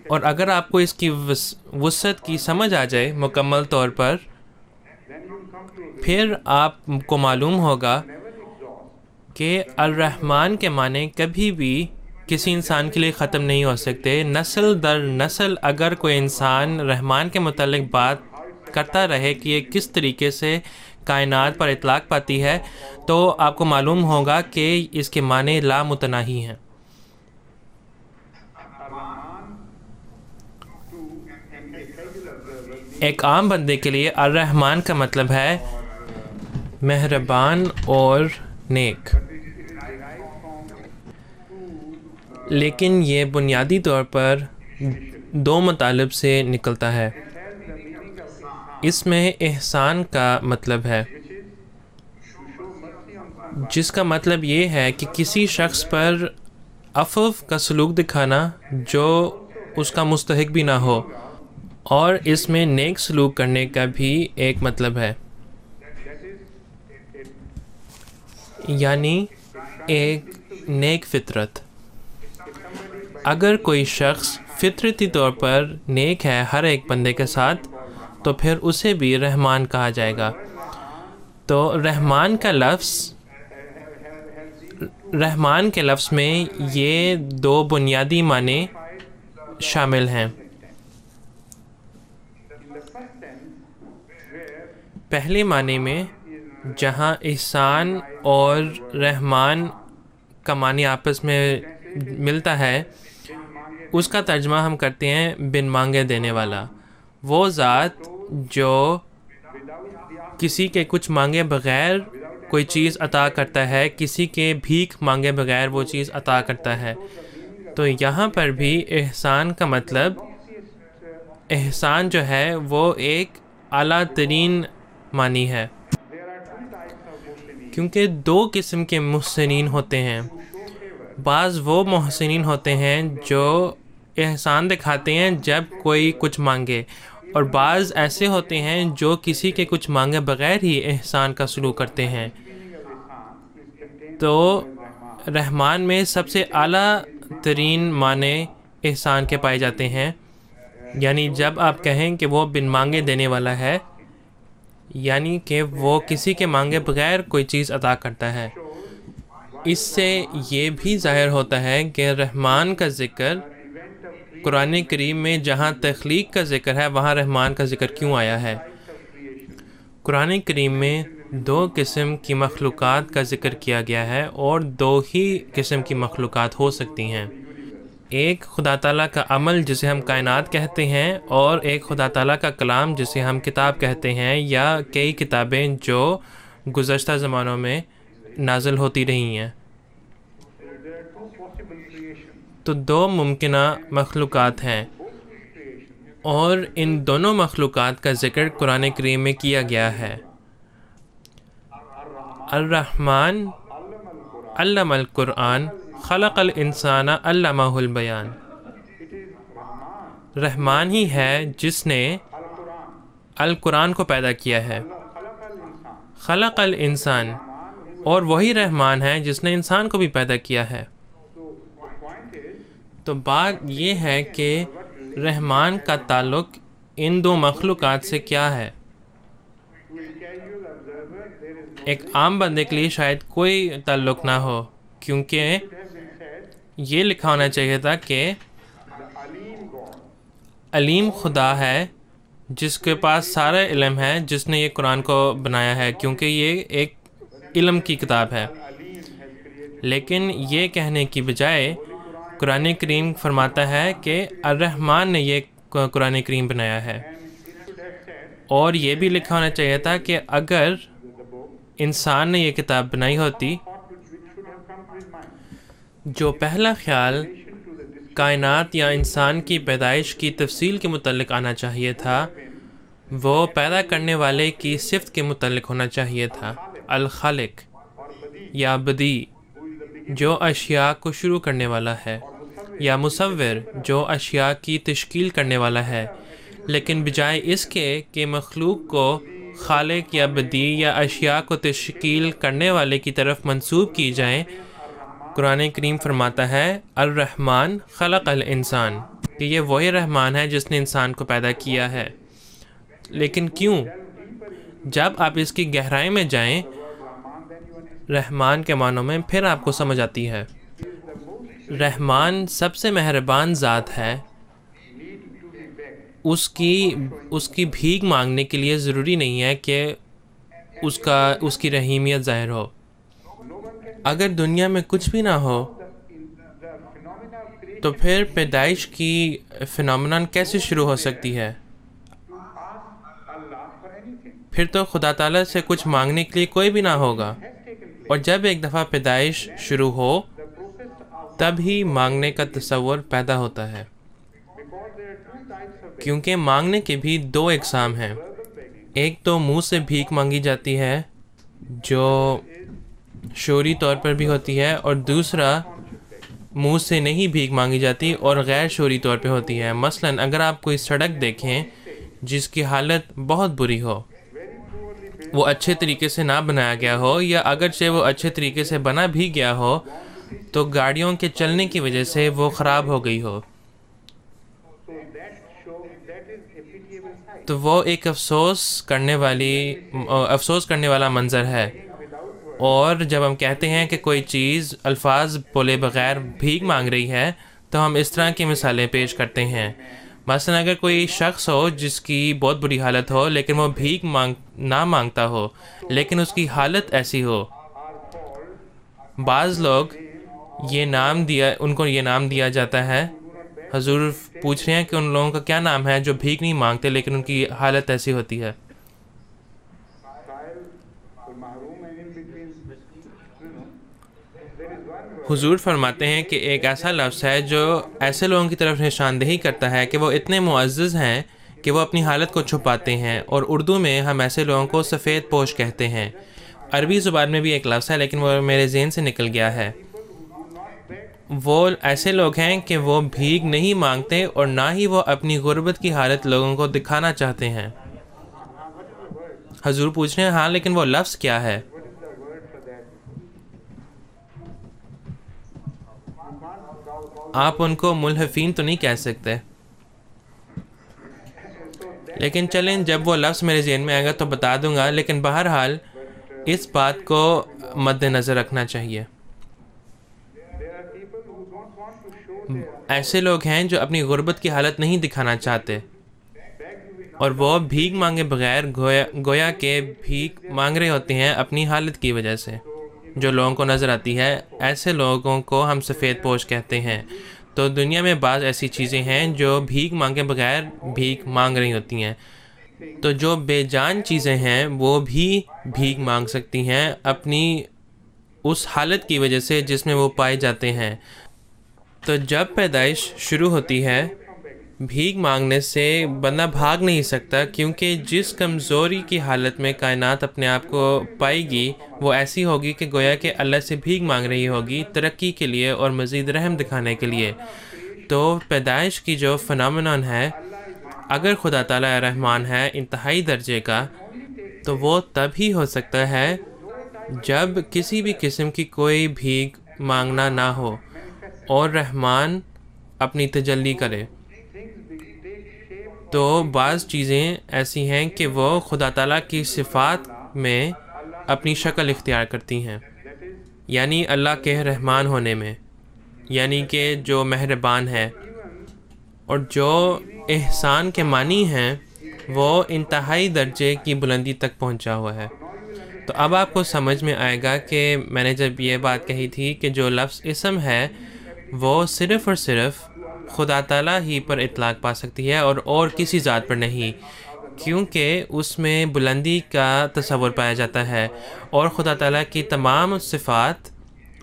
اور اگر آپ کو اس کی وسعت کی سمجھ آ جائے مکمل طور پر، پھر آپ کو معلوم ہوگا کہ الرحمن کے معنی کبھی بھی کسی انسان کے لیے ختم نہیں ہو سکتے. نسل در نسل اگر کوئی انسان رحمان کے متعلق بات کرتا رہے کہ یہ کس طریقے سے کائنات پر اطلاق پاتی ہے، تو آپ کو معلوم ہوگا کہ اس کے معنی لامتناہی ہیں. ایک عام بندے کے لیے الرحمن کا مطلب ہے مہربان اور نیک، لیکن یہ بنیادی طور پر 2 مطالب سے نکلتا ہے. اس میں احسان کا مطلب ہے، جس کا مطلب یہ ہے کہ کسی شخص پر عفو کا سلوک دکھانا جو اس کا مستحق بھی نہ ہو، اور اس میں نیک سلوک کرنے کا بھی ایک مطلب ہے، یعنی ایک نیک فطرت. اگر کوئی شخص فطرتی طور پر نیک ہے ہر ایک بندے کے ساتھ، تو پھر اسے بھی رحمان کہا جائے گا. تو رحمان کے لفظ میں یہ 2 بنیادی معنی شامل ہیں. پہلے معنی میں جہاں احسان اور رحمان کا معنی آپس میں ملتا ہے، اس کا ترجمہ ہم کرتے ہیں بن مانگے دینے والا. وہ ذات جو کسی کے کچھ مانگے بغیر کوئی چیز عطا کرتا ہے، کسی کے بھیک مانگے بغیر وہ چیز عطا کرتا ہے. تو یہاں پر بھی احسان کا مطلب، احسان جو ہے وہ ایک اعلیٰ ترین معنی ہے، کیونکہ 2 قسم کے محسنین ہوتے ہیں. بعض وہ محسنین ہوتے ہیں جو احسان دکھاتے ہیں جب کوئی کچھ مانگے، اور بعض ایسے ہوتے ہیں جو کسی کے کچھ مانگے بغیر ہی احسان کا سلوک کرتے ہیں. تو رحمان میں سب سے اعلیٰ ترین معنی احسان کے پائے جاتے ہیں، یعنی جب آپ کہیں کہ وہ بن مانگے دینے والا ہے، یعنی کہ وہ کسی کے مانگے بغیر کوئی چیز عطا کرتا ہے. اس سے یہ بھی ظاہر ہوتا ہے کہ رحمان کا ذکر قرآن کریم میں جہاں تخلیق کا ذکر ہے، وہاں رحمان کا ذکر کیوں آیا ہے. قرآن کریم میں 2 قسم کی مخلوقات کا ذکر کیا گیا ہے، اور 2 ہی قسم کی مخلوقات ہو سکتی ہیں. ایک خدا تعالیٰ کا عمل جسے ہم کائنات کہتے ہیں، اور ایک خدا تعالیٰ کا کلام جسے ہم کتاب کہتے ہیں، یا کئی کتابیں جو گزشتہ زمانوں میں نازل ہوتی رہی ہیں. تو 2 ممکنہ مخلوقات ہیں، اور ان دونوں مخلوقات کا ذکر قرآن کریم میں کیا گیا ہے. الرحمن علم القرآن خلق الانسان علمہ البیان. رحمان ہی ہے جس نے القرآن کو پیدا کیا ہے. خلق الانسان، اور وہی رحمان ہے جس نے انسان کو بھی پیدا کیا ہے. تو بات یہ ہے کہ رحمان کا تعلق ان 2 مخلوقات سے کیا ہے. ایک عام بندے کے لیے شاید کوئی تعلق نہ ہو، کیونکہ یہ لکھا ہونا چاہیے تھا کہ علیم خدا ہے جس کے پاس سارا علم ہے، جس نے یہ قرآن کو بنایا ہے، کیونکہ یہ ایک علم کی کتاب ہے. لیکن یہ کہنے کی بجائے قرآن کریم فرماتا ہے کہ الرحمن نے یہ قرآن کریم بنایا ہے. اور یہ بھی لکھا ہونا چاہیے تھا کہ اگر انسان نے یہ کتاب بنائی ہوتی، جو پہلا خیال کائنات یا انسان کی پیدائش کی تفصیل کے متعلق آنا چاہیے تھا، وہ پیدا کرنے والے کی صفت کے متعلق ہونا چاہیے تھا، الخالق یا بدی جو اشیاء کو شروع کرنے والا ہے، یا مصور جو اشیاء کی تشکیل کرنے والا ہے۔ لیکن بجائے اس کے کہ مخلوق کو خالق یا بدی یا اشیاء کو تشکیل کرنے والے کی طرف منسوب کی جائیں، قرآن کریم فرماتا ہے الرحمن خلق الانسان، کہ یہ وہی رحمان ہے جس نے انسان کو پیدا کیا ہے۔ لیکن کیوں؟ جب آپ اس کی گہرائی میں جائیں رحمان کے معنوں میں، پھر آپ کو سمجھ آتی ہے۔ رحمان سب سے مہربان ذات ہے، اس کی بھیک مانگنے کے لیے ضروری نہیں ہے کہ اس کی رحیمیت ظاہر ہو۔ اگر دنیا میں کچھ بھی نہ ہو تو پھر پیدائش کی فنومنن کیسے شروع ہو سکتی ہے؟ پھر تو خدا تعالیٰ سے کچھ مانگنے کے لیے کوئی بھی نہ ہوگا، اور جب ایک دفعہ پیدائش شروع ہو تب ہی مانگنے کا تصور پیدا ہوتا ہے، کیونکہ مانگنے کے بھی دو اقسام ہیں۔ ایک تو منہ سے بھیک مانگی جاتی ہے جو شعوری طور پر بھی ہوتی ہے، اور دوسرا منہ سے نہیں بھیک مانگی جاتی اور غیر شعوری طور پہ ہوتی ہے۔ مثلاً اگر آپ کوئی سڑک دیکھیں جس کی حالت بہت بری ہو، وہ اچھے طریقے سے نہ بنایا گیا ہو، یا اگرچہ وہ اچھے طریقے سے بنا بھی گیا ہو تو گاڑیوں کے چلنے کی وجہ سے وہ خراب ہو گئی ہو، تو وہ ایک افسوس کرنے والا منظر ہے۔ اور جب ہم کہتے ہیں کہ کوئی چیز الفاظ بولے بغیر بھیک مانگ رہی ہے تو ہم اس طرح کی مثالیں پیش کرتے ہیں۔ مثلا اگر کوئی شخص ہو جس کی بہت بری حالت ہو لیکن وہ بھیک نہ مانگتا ہو، لیکن اس کی حالت ایسی ہو، بعض لوگ ان کو یہ نام دیا جاتا ہے۔ حضور پوچھ رہے ہیں کہ ان لوگوں کا کیا نام ہے جو بھیک نہیں مانگتے لیکن ان کی حالت ایسی ہوتی ہے۔ حضور فرماتے ہیں کہ ایک ایسا لفظ ہے جو ایسے لوگوں کی طرف نشاندہی کرتا ہے کہ وہ اتنے معزز ہیں کہ وہ اپنی حالت کو چھپاتے ہیں، اور اردو میں ہم ایسے لوگوں کو سفید پوش کہتے ہیں۔ عربی زبان میں بھی ایک لفظ ہے لیکن وہ میرے ذہن سے نکل گیا ہے۔ وہ ایسے لوگ ہیں کہ وہ بھیک نہیں مانگتے اور نہ ہی وہ اپنی غربت کی حالت لوگوں کو دکھانا چاہتے ہیں۔ حضور پوچھ رہے ہیں ہاں لیکن وہ لفظ کیا ہے؟ آپ ان کو ملحفین تو نہیں کہہ سکتے، لیکن چلیں جب وہ لفظ میرے ذہن میں آئے گا تو بتا دوں گا، لیکن بہرحال اس بات کو مد نظر رکھنا چاہیے۔ ایسے لوگ ہیں جو اپنی غربت کی حالت نہیں دکھانا چاہتے، اور وہ بھیک مانگے بغیر گویا کہ بھیک مانگ رہے ہوتے ہیں اپنی حالت کی وجہ سے جو لوگوں کو نظر آتی ہے۔ ایسے لوگوں کو ہم سفید پوش کہتے ہیں۔ تو دنیا میں بعض ایسی چیزیں ہیں جو بھیک مانگے بغیر بھیک مانگ رہی ہوتی ہیں، تو جو بے جان چیزیں ہیں وہ بھی بھیک مانگ سکتی ہیں اپنی اس حالت کی وجہ سے جس میں وہ پائے جاتے ہیں۔ تو جب پیدائش شروع ہوتی ہے، بھیک مانگنے سے بندہ بھاگ نہیں سکتا، کیونکہ جس کمزوری کی حالت میں کائنات اپنے آپ کو پائے گی وہ ایسی ہوگی کہ گویا کہ اللہ سے بھیک مانگ رہی ہوگی ترقی کے لیے اور مزید رحم دکھانے کے لیے۔ تو پیدائش کی جو فنومنن ہے، اگر خدا تعالیٰ رحمان ہے انتہائی درجے کا، تو وہ تب ہی ہو سکتا ہے جب کسی بھی قسم کی کوئی بھیک مانگنا نہ ہو اور رحمان اپنی تجلی کرے۔ تو بعض چیزیں ایسی ہیں کہ وہ خدا تعالیٰ کی صفات میں اپنی شکل اختیار کرتی ہیں، یعنی اللہ کے رحمان ہونے میں، یعنی کہ جو مہربان ہے، اور جو احسان کے معنی ہیں وہ انتہائی درجے کی بلندی تک پہنچا ہوا ہے۔ تو اب آپ کو سمجھ میں آئے گا کہ میں نے جب یہ بات کہی تھی کہ جو لفظ اسم ہے وہ صرف اور صرف خدا تعالیٰ ہی پر اطلاق پا سکتی ہے اور کسی ذات پر نہیں۔ کیونکہ اس میں بلندی کا تصور پایا جاتا ہے، اور خدا تعالیٰ کی تمام صفات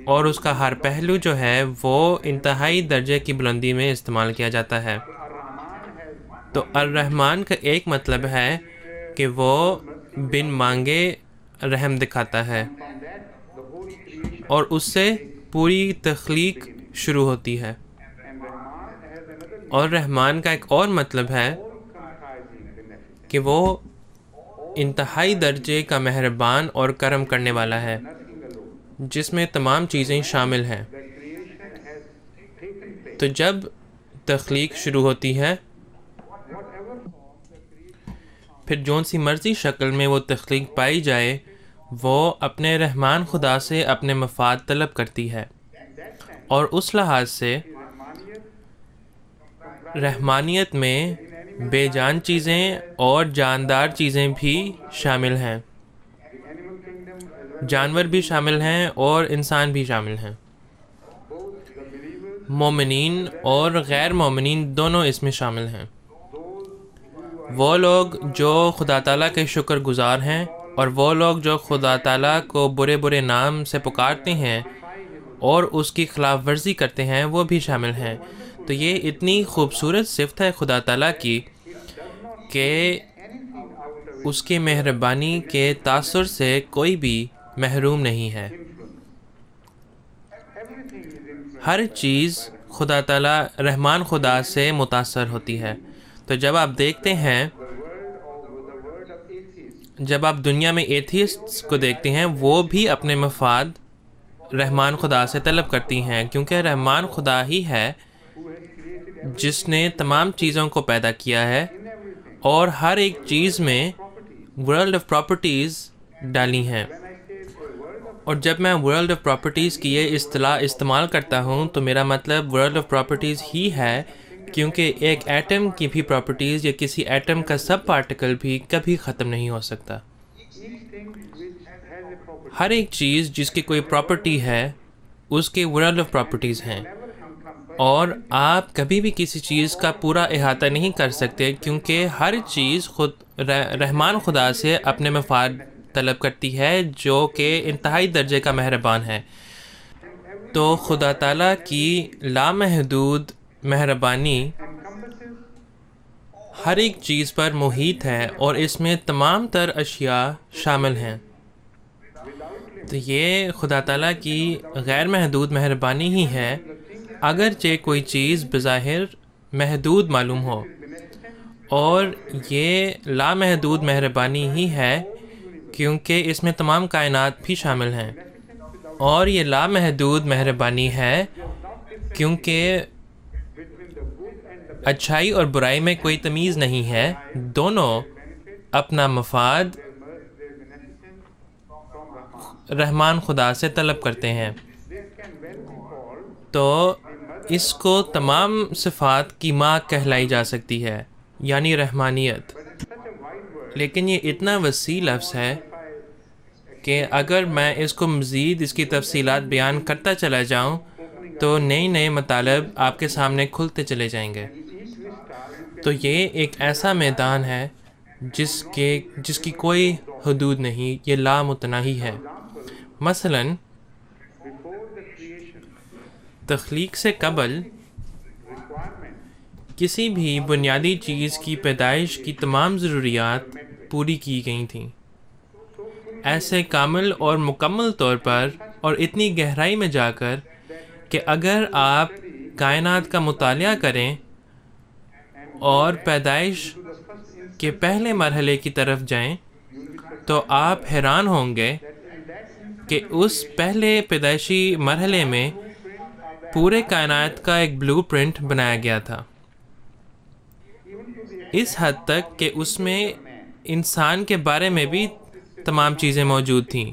اور اس کا ہر پہلو جو ہے وہ انتہائی درجے کی بلندی میں استعمال کیا جاتا ہے۔ تو الرحمن کا ایک مطلب ہے کہ وہ بن مانگے رحم دکھاتا ہے، اور اس سے پوری تخلیق شروع ہوتی ہے۔ اور رحمان کا ایک اور مطلب ہے کہ وہ انتہائی درجے کا مہربان اور کرم کرنے والا ہے، جس میں تمام چیزیں شامل ہیں۔ تو جب تخلیق شروع ہوتی ہے، پھر جون سی مرضی شکل میں وہ تخلیق پائی جائے، وہ اپنے رحمان خدا سے اپنے مفاد طلب کرتی ہے، اور اس لحاظ سے رحمانیت میں بے جان چیزیں اور جاندار چیزیں بھی شامل ہیں، جانور بھی شامل ہیں اور انسان بھی شامل ہیں، مومنین اور غیر مومنین دونوں اس میں شامل ہیں۔ وہ لوگ جو خدا تعالیٰ کے شکر گزار ہیں، اور وہ لوگ جو خدا تعالیٰ کو برے برے نام سے پکارتے ہیں اور اس کی خلاف ورزی کرتے ہیں، وہ بھی شامل ہیں۔ تو یہ اتنی خوبصورت صفت ہے خدا تعالیٰ کی کہ اس کی مہربانی کے تاثر سے کوئی بھی محروم نہیں ہے۔ ہر چیز خدا تعالیٰ رحمان خدا سے متاثر ہوتی ہے۔ تو جب آپ دیکھتے ہیں، جب آپ دنیا میں ایتھیسٹس کو دیکھتے ہیں، وہ بھی اپنے مفاد رحمان خدا سے طلب کرتی ہیں، کیونکہ رحمان خدا ہی ہے جس نے تمام چیزوں کو پیدا کیا ہے اور ہر ایک چیز میں ورلڈ آف پراپرٹیز ڈالی ہیں۔ اور جب میں ورلڈ آف پراپرٹیز کی یہ اصطلاح استعمال کرتا ہوں تو میرا مطلب ورلڈ آف پراپرٹیز ہی ہے، کیونکہ ایک ایٹم کی بھی پراپرٹیز یا کسی ایٹم کا سب پارٹیکل بھی کبھی ختم نہیں ہو سکتا۔ ہر ایک چیز جس کی کوئی پراپرٹی ہے اس کے ورلڈ آف پراپرٹیز ہیں، اور آپ کبھی بھی کسی چیز کا پورا احاطہ نہیں کر سکتے، کیونکہ ہر چیز خود رحمان خدا سے اپنے مفاد طلب کرتی ہے، جو کہ انتہائی درجے کا مہربان ہے۔ تو خدا تعالیٰ کی لامحدود مہربانی ہر ایک چیز پر محیط ہے، اور اس میں تمام تر اشیاء شامل ہیں۔ تو یہ خدا تعالیٰ کی غیر محدود مہربانی ہی ہے، اگرچہ کوئی چیز بظاہر محدود معلوم ہو، اور یہ لامحدود مہربانی ہی ہے کیونکہ اس میں تمام کائنات بھی شامل ہیں، اور یہ لامحدود مہربانی ہے کیونکہ اچھائی اور برائی میں کوئی تمیز نہیں ہے، دونوں اپنا مفاد رحمان خدا سے طلب کرتے ہیں۔ تو اس کو تمام صفات کی ماں کہلائی جا سکتی ہے، یعنی رحمانیت۔ لیکن یہ اتنا وسیع لفظ ہے کہ اگر میں اس کو مزید اس کی تفصیلات بیان کرتا چلا جاؤں تو نئے نئے مطالب آپ کے سامنے کھلتے چلے جائیں گے۔ تو یہ ایک ایسا میدان ہے جس کی کوئی حدود نہیں، یہ لامتناہی ہے۔ مثلاً تخلیق سے قبل کسی بھی بنیادی چیز کی پیدائش کی تمام ضروریات پوری کی گئی تھیں، ایسے کامل اور مکمل طور پر اور اتنی گہرائی میں جا کر کہ اگر آپ کائنات کا مطالعہ کریں اور پیدائش کے پہلے مرحلے کی طرف جائیں تو آپ حیران ہوں گے کہ اس پہلے پیدائشی مرحلے میں پورے کائنات کا ایک بلو پرنٹ بنایا گیا تھا، اس حد تک کہ اس میں انسان کے بارے میں بھی تمام چیزیں موجود تھیں۔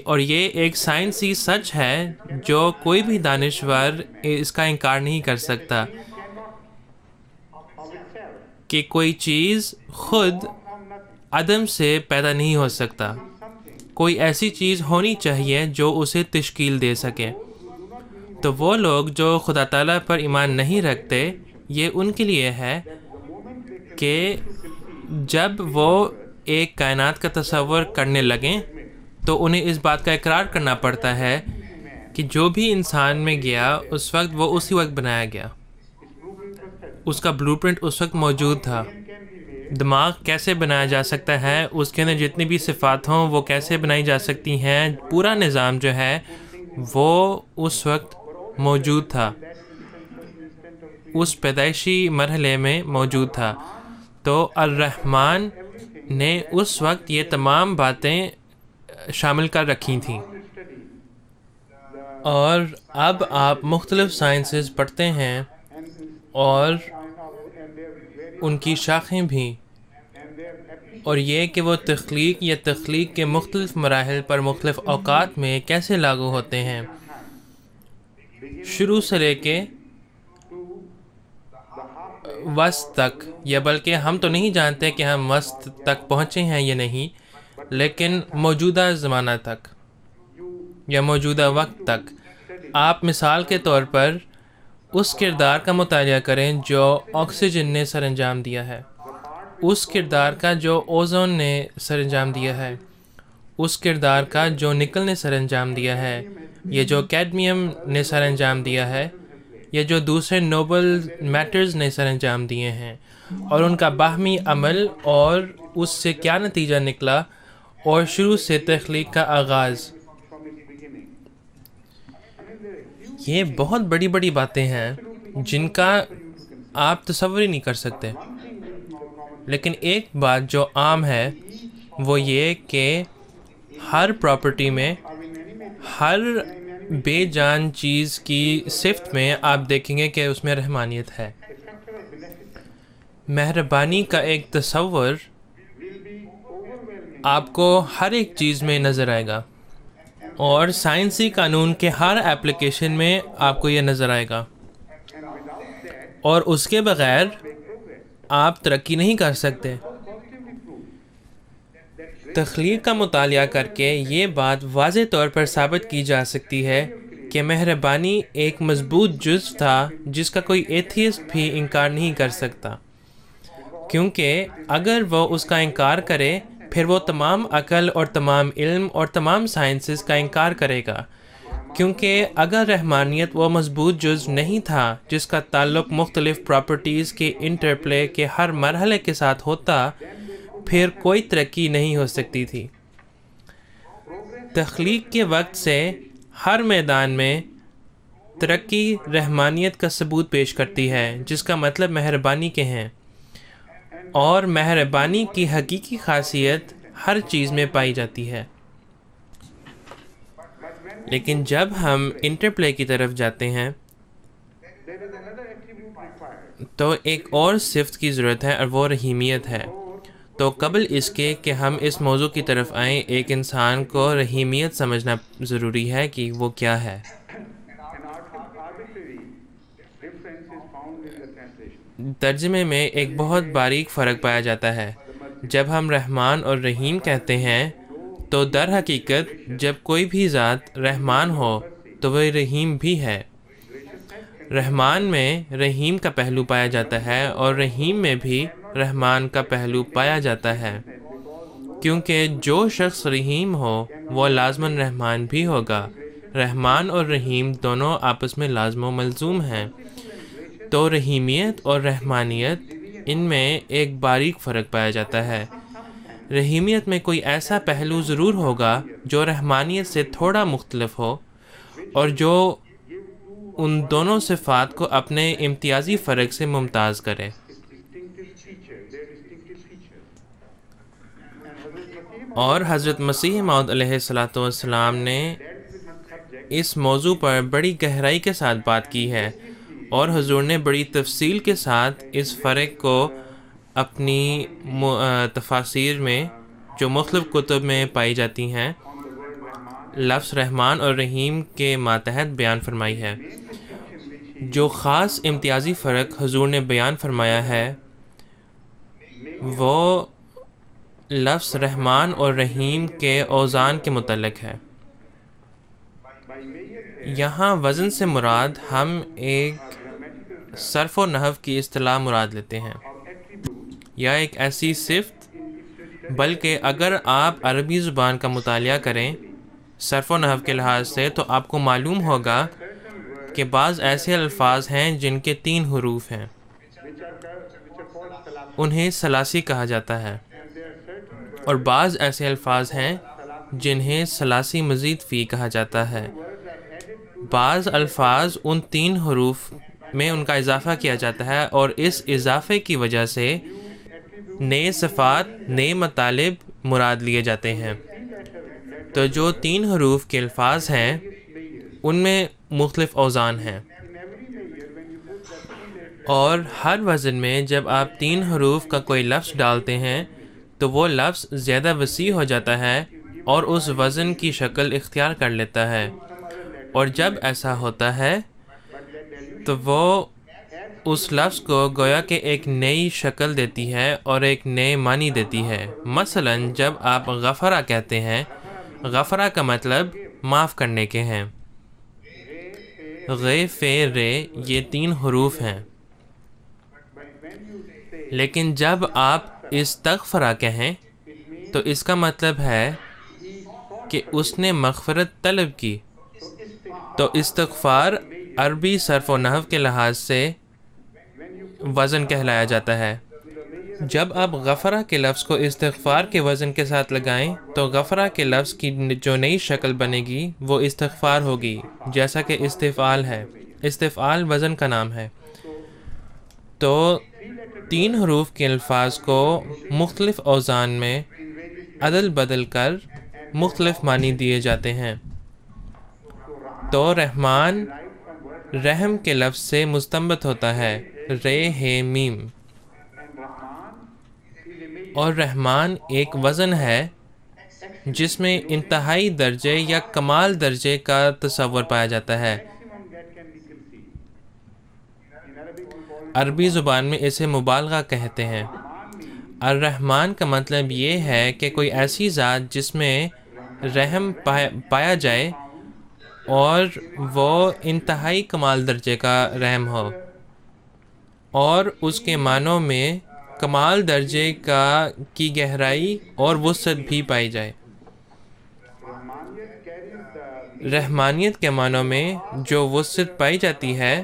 اور یہ ایک سائنسی سچ ہے جو کوئی بھی دانشور اس کا انکار نہیں کر سکتا کہ کوئی چیز خود عدم سے پیدا نہیں ہو سکتا، کوئی ایسی چیز ہونی چاہیے جو اسے تشکیل دے سکے۔ تو وہ لوگ جو خدا تعالیٰ پر ایمان نہیں رکھتے، یہ ان کے لیے ہے کہ جب وہ ایک کائنات کا تصور کرنے لگیں تو انہیں اس بات کا اقرار کرنا پڑتا ہے کہ جو بھی انسان میں گیا اس وقت وہ اسی وقت بنایا گیا، اس کا بلو پرنٹ اس وقت موجود تھا. دماغ کیسے بنایا جا سکتا ہے، اس کے اندر جتنی بھی صفات ہوں وہ کیسے بنائی جا سکتی ہیں، پورا نظام جو ہے وہ اس وقت موجود تھا، اس پیدائشی مرحلے میں موجود تھا. تو الرحمن نے اس وقت یہ تمام باتیں شامل کر رکھی تھیں. اور اب آپ مختلف سائنسز پڑھتے ہیں اور ان کی شاخیں بھی، اور یہ کہ وہ تخلیق یا تخلیق کے مختلف مراحل پر مختلف اوقات میں کیسے لاگو ہوتے ہیں، شروع سے لے کے وسط تک. یا بلکہ ہم تو نہیں جانتے کہ ہم وسط تک پہنچے ہیں یا نہیں، لیکن موجودہ زمانہ تک یا موجودہ وقت تک. آپ مثال کے طور پر اس کردار کا مطالعہ کریں جو آکسیجن نے سر انجام دیا ہے، اس کردار کا جو اوزون نے سر انجام دیا ہے، اس کردار کا جو نکل نے سر انجام دیا ہے، یہ جو کیڈمیم نے سر انجام دیا ہے، یہ جو دوسرے نوبل میٹرز نے سر انجام دیے ہیں، اور ان کا باہمی عمل اور اس سے کیا نتیجہ نکلا، اور شروع سے تخلیق کا آغاز. یہ بہت بڑی بڑی باتیں ہیں جن کا آپ تصور ہی نہیں کر سکتے. لیکن ایک بات جو عام ہے وہ یہ کہ ہر پراپرٹی میں، ہر بے جان چیز کی صفت میں آپ دیکھیں گے کہ اس میں رحمانیت ہے. مہربانی کا ایک تصور آپ کو ہر ایک چیز میں نظر آئے گا، اور سائنسی قانون کے ہر ایپلیکیشن میں آپ کو یہ نظر آئے گا، اور اس کے بغیر آپ ترقی نہیں کر سکتے. تخلیق کا مطالعہ کر کے یہ بات واضح طور پر ثابت کی جا سکتی ہے کہ مہربانی ایک مضبوط جزو تھا جس کا کوئی ایتھیسٹ بھی انکار نہیں کر سکتا، کیونکہ اگر وہ اس کا انکار کرے پھر وہ تمام عقل اور تمام علم اور تمام سائنسز کا انکار کرے گا. کیونکہ اگر رحمانیت وہ مضبوط جزو نہیں تھا جس کا تعلق مختلف پراپرٹیز کے انٹرپلے کے ہر مرحلے کے ساتھ ہوتا، پھر کوئی ترقی نہیں ہو سکتی تھی. تخلیق کے وقت سے ہر میدان میں ترقی رحمانیت کا ثبوت پیش کرتی ہے، جس کا مطلب مہربانی کے ہیں، اور مہربانی کی حقیقی خاصیت ہر چیز میں پائی جاتی ہے. لیکن جب ہم انٹرپلے کی طرف جاتے ہیں تو ایک اور صفت کی ضرورت ہے، اور وہ رحیمیت ہے. تو قبل اس کے کہ ہم اس موضوع کی طرف آئیں، ایک انسان کو رحیمیت سمجھنا ضروری ہے کہ وہ کیا ہے. ترجمے میں ایک بہت باریک فرق پایا جاتا ہے. جب ہم رحمان اور رحیم کہتے ہیں تو در حقیقت جب کوئی بھی ذات رحمان ہو تو وہ رحیم بھی ہے. رحمان میں رحیم کا پہلو پایا جاتا ہے اور رحیم میں بھی رحمان کا پہلو پایا جاتا ہے، کیونکہ جو شخص رحیم ہو وہ لازماً رحمان بھی ہوگا. رحمان اور رحیم دونوں آپس میں لازم و ملزوم ہیں. تو رحیمیت اور رحمانیت، ان میں ایک باریک فرق پایا جاتا ہے. رحیمیت میں کوئی ایسا پہلو ضرور ہوگا جو رحمانیت سے تھوڑا مختلف ہو، اور جو ان دونوں صفات کو اپنے امتیازی فرق سے ممتاز کرے. اور حضرت مسیح موعود علیہ السلام نے اس موضوع پر بڑی گہرائی کے ساتھ بات کی ہے، اور حضور نے بڑی تفصیل کے ساتھ اس فرق کو اپنی تفاسیر میں جو مختلف کتب میں پائی جاتی ہیں لفظ رحمان اور رحیم کے ماتحت بیان فرمائی ہے. جو خاص امتیازی فرق حضور نے بیان فرمایا ہے وہ لفظ رحمان اور رحیم کے اوزان کے متعلق ہے. یہاں وزن سے مراد ہم ایک صرف و نحو کی اصطلاح مراد لیتے ہیں. یا ایک ایسی صفت، بلکہ اگر آپ عربی زبان کا مطالعہ کریں صرف و نحو کے لحاظ سے تو آپ کو معلوم ہوگا کہ بعض ایسے الفاظ ہیں جن کے 3 حروف ہیں، انہیں ثلاثی کہا جاتا ہے، اور بعض ایسے الفاظ ہیں جنہیں ثلاثی مزید فی کہا جاتا ہے۔ بعض الفاظ ان 3 حروف میں ان کا اضافہ کیا جاتا ہے، اور اس اضافے کی وجہ سے نئے صفات، نئے مطالب مراد لیے جاتے ہیں۔ تو جو 3 حروف کے الفاظ ہیں ان میں مختلف اوزان ہیں، اور ہر وزن میں جب آپ 3 حروف کا کوئی لفظ ڈالتے ہیں تو وہ لفظ زیادہ وسیع ہو جاتا ہے اور اس وزن کی شکل اختیار کر لیتا ہے، اور جب ایسا ہوتا ہے تو وہ اس لفظ کو گویا کہ ایک نئی شکل دیتی ہے اور ایک نئے معنی دیتی ہے۔ مثلا جب آپ غفرہ کہتے ہیں، غفرہ کا مطلب معاف کرنے کے ہیں، غ ف ر یہ 3 حروف ہیں، لیکن جب آپ استغفرہ کہیں تو اس کا مطلب ہے کہ اس نے مغفرت طلب کی۔ تو استغفار عربی صرف و نحو کے لحاظ سے وزن کہلایا جاتا ہے۔ جب آپ غفرہ کے لفظ کو استغفار کے وزن کے ساتھ لگائیں تو غفرہ کے لفظ کی جو نئی شکل بنے گی وہ استغفار ہوگی، جیسا کہ استفعال ہے۔ استفعال وزن کا نام ہے۔ تو 3 حروف کے الفاظ کو مختلف اوزان میں عدل بدل کر مختلف معنی دیے جاتے ہیں۔ تو رحمان رحم کے لفظ سے مستنبت ہوتا ہے، ر ہ میم، اور رحمان ایک وزن ہے جس میں انتہائی درجے یا کمال درجے کا تصور پایا جاتا ہے۔ عربی زبان میں اسے مبالغہ کہتے ہیں۔ الرحمن کا مطلب یہ ہے کہ کوئی ایسی ذات جس میں رحم پایا جائے اور وہ انتہائی کمال درجے کا رحم ہو، اور اس کے معنوں میں کمال درجے کی گہرائی اور وسعت بھی پائی جائے۔ رحمانیت کے معنوں میں جو وسعت پائی جاتی ہے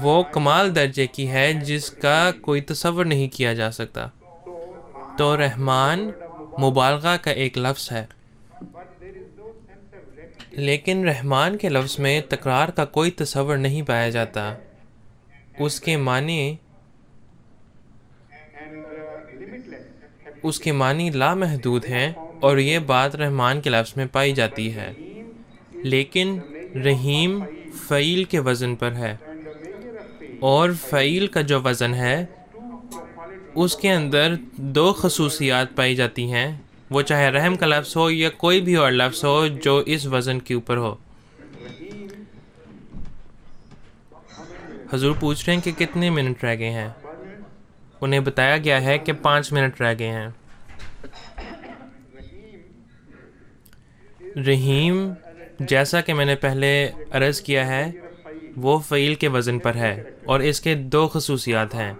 وہ کمال درجے کی ہے جس کا کوئی تصور نہیں کیا جا سکتا۔ تو رحمان مبالغہ کا ایک لفظ ہے، لیکن رحمان کے لفظ میں تکرار کا کوئی تصور نہیں پایا جاتا۔ اس کے معنی لامحدود ہیں، اور یہ بات رحمان کے لفظ میں پائی جاتی ہے۔ لیکن رحیم فعیل کے وزن پر ہے، اور فعیل کا جو وزن ہے اس کے اندر 2 خصوصیات پائی جاتی ہیں، وہ چاہے رحم کا لفظ ہو یا کوئی بھی اور لفظ ہو جو اس وزن کے اوپر ہو۔ حضور پوچھ رہے ہیں کہ کتنے منٹ رہ گئے ہیں؟ انہیں بتایا گیا ہے کہ 5 منٹ رہ گئے ہیں۔ رحیم جیسا کہ میں نے پہلے عرض کیا ہے وہ فعیل کے وزن پر ہے، اور اس کے 2 خصوصیات ہیں۔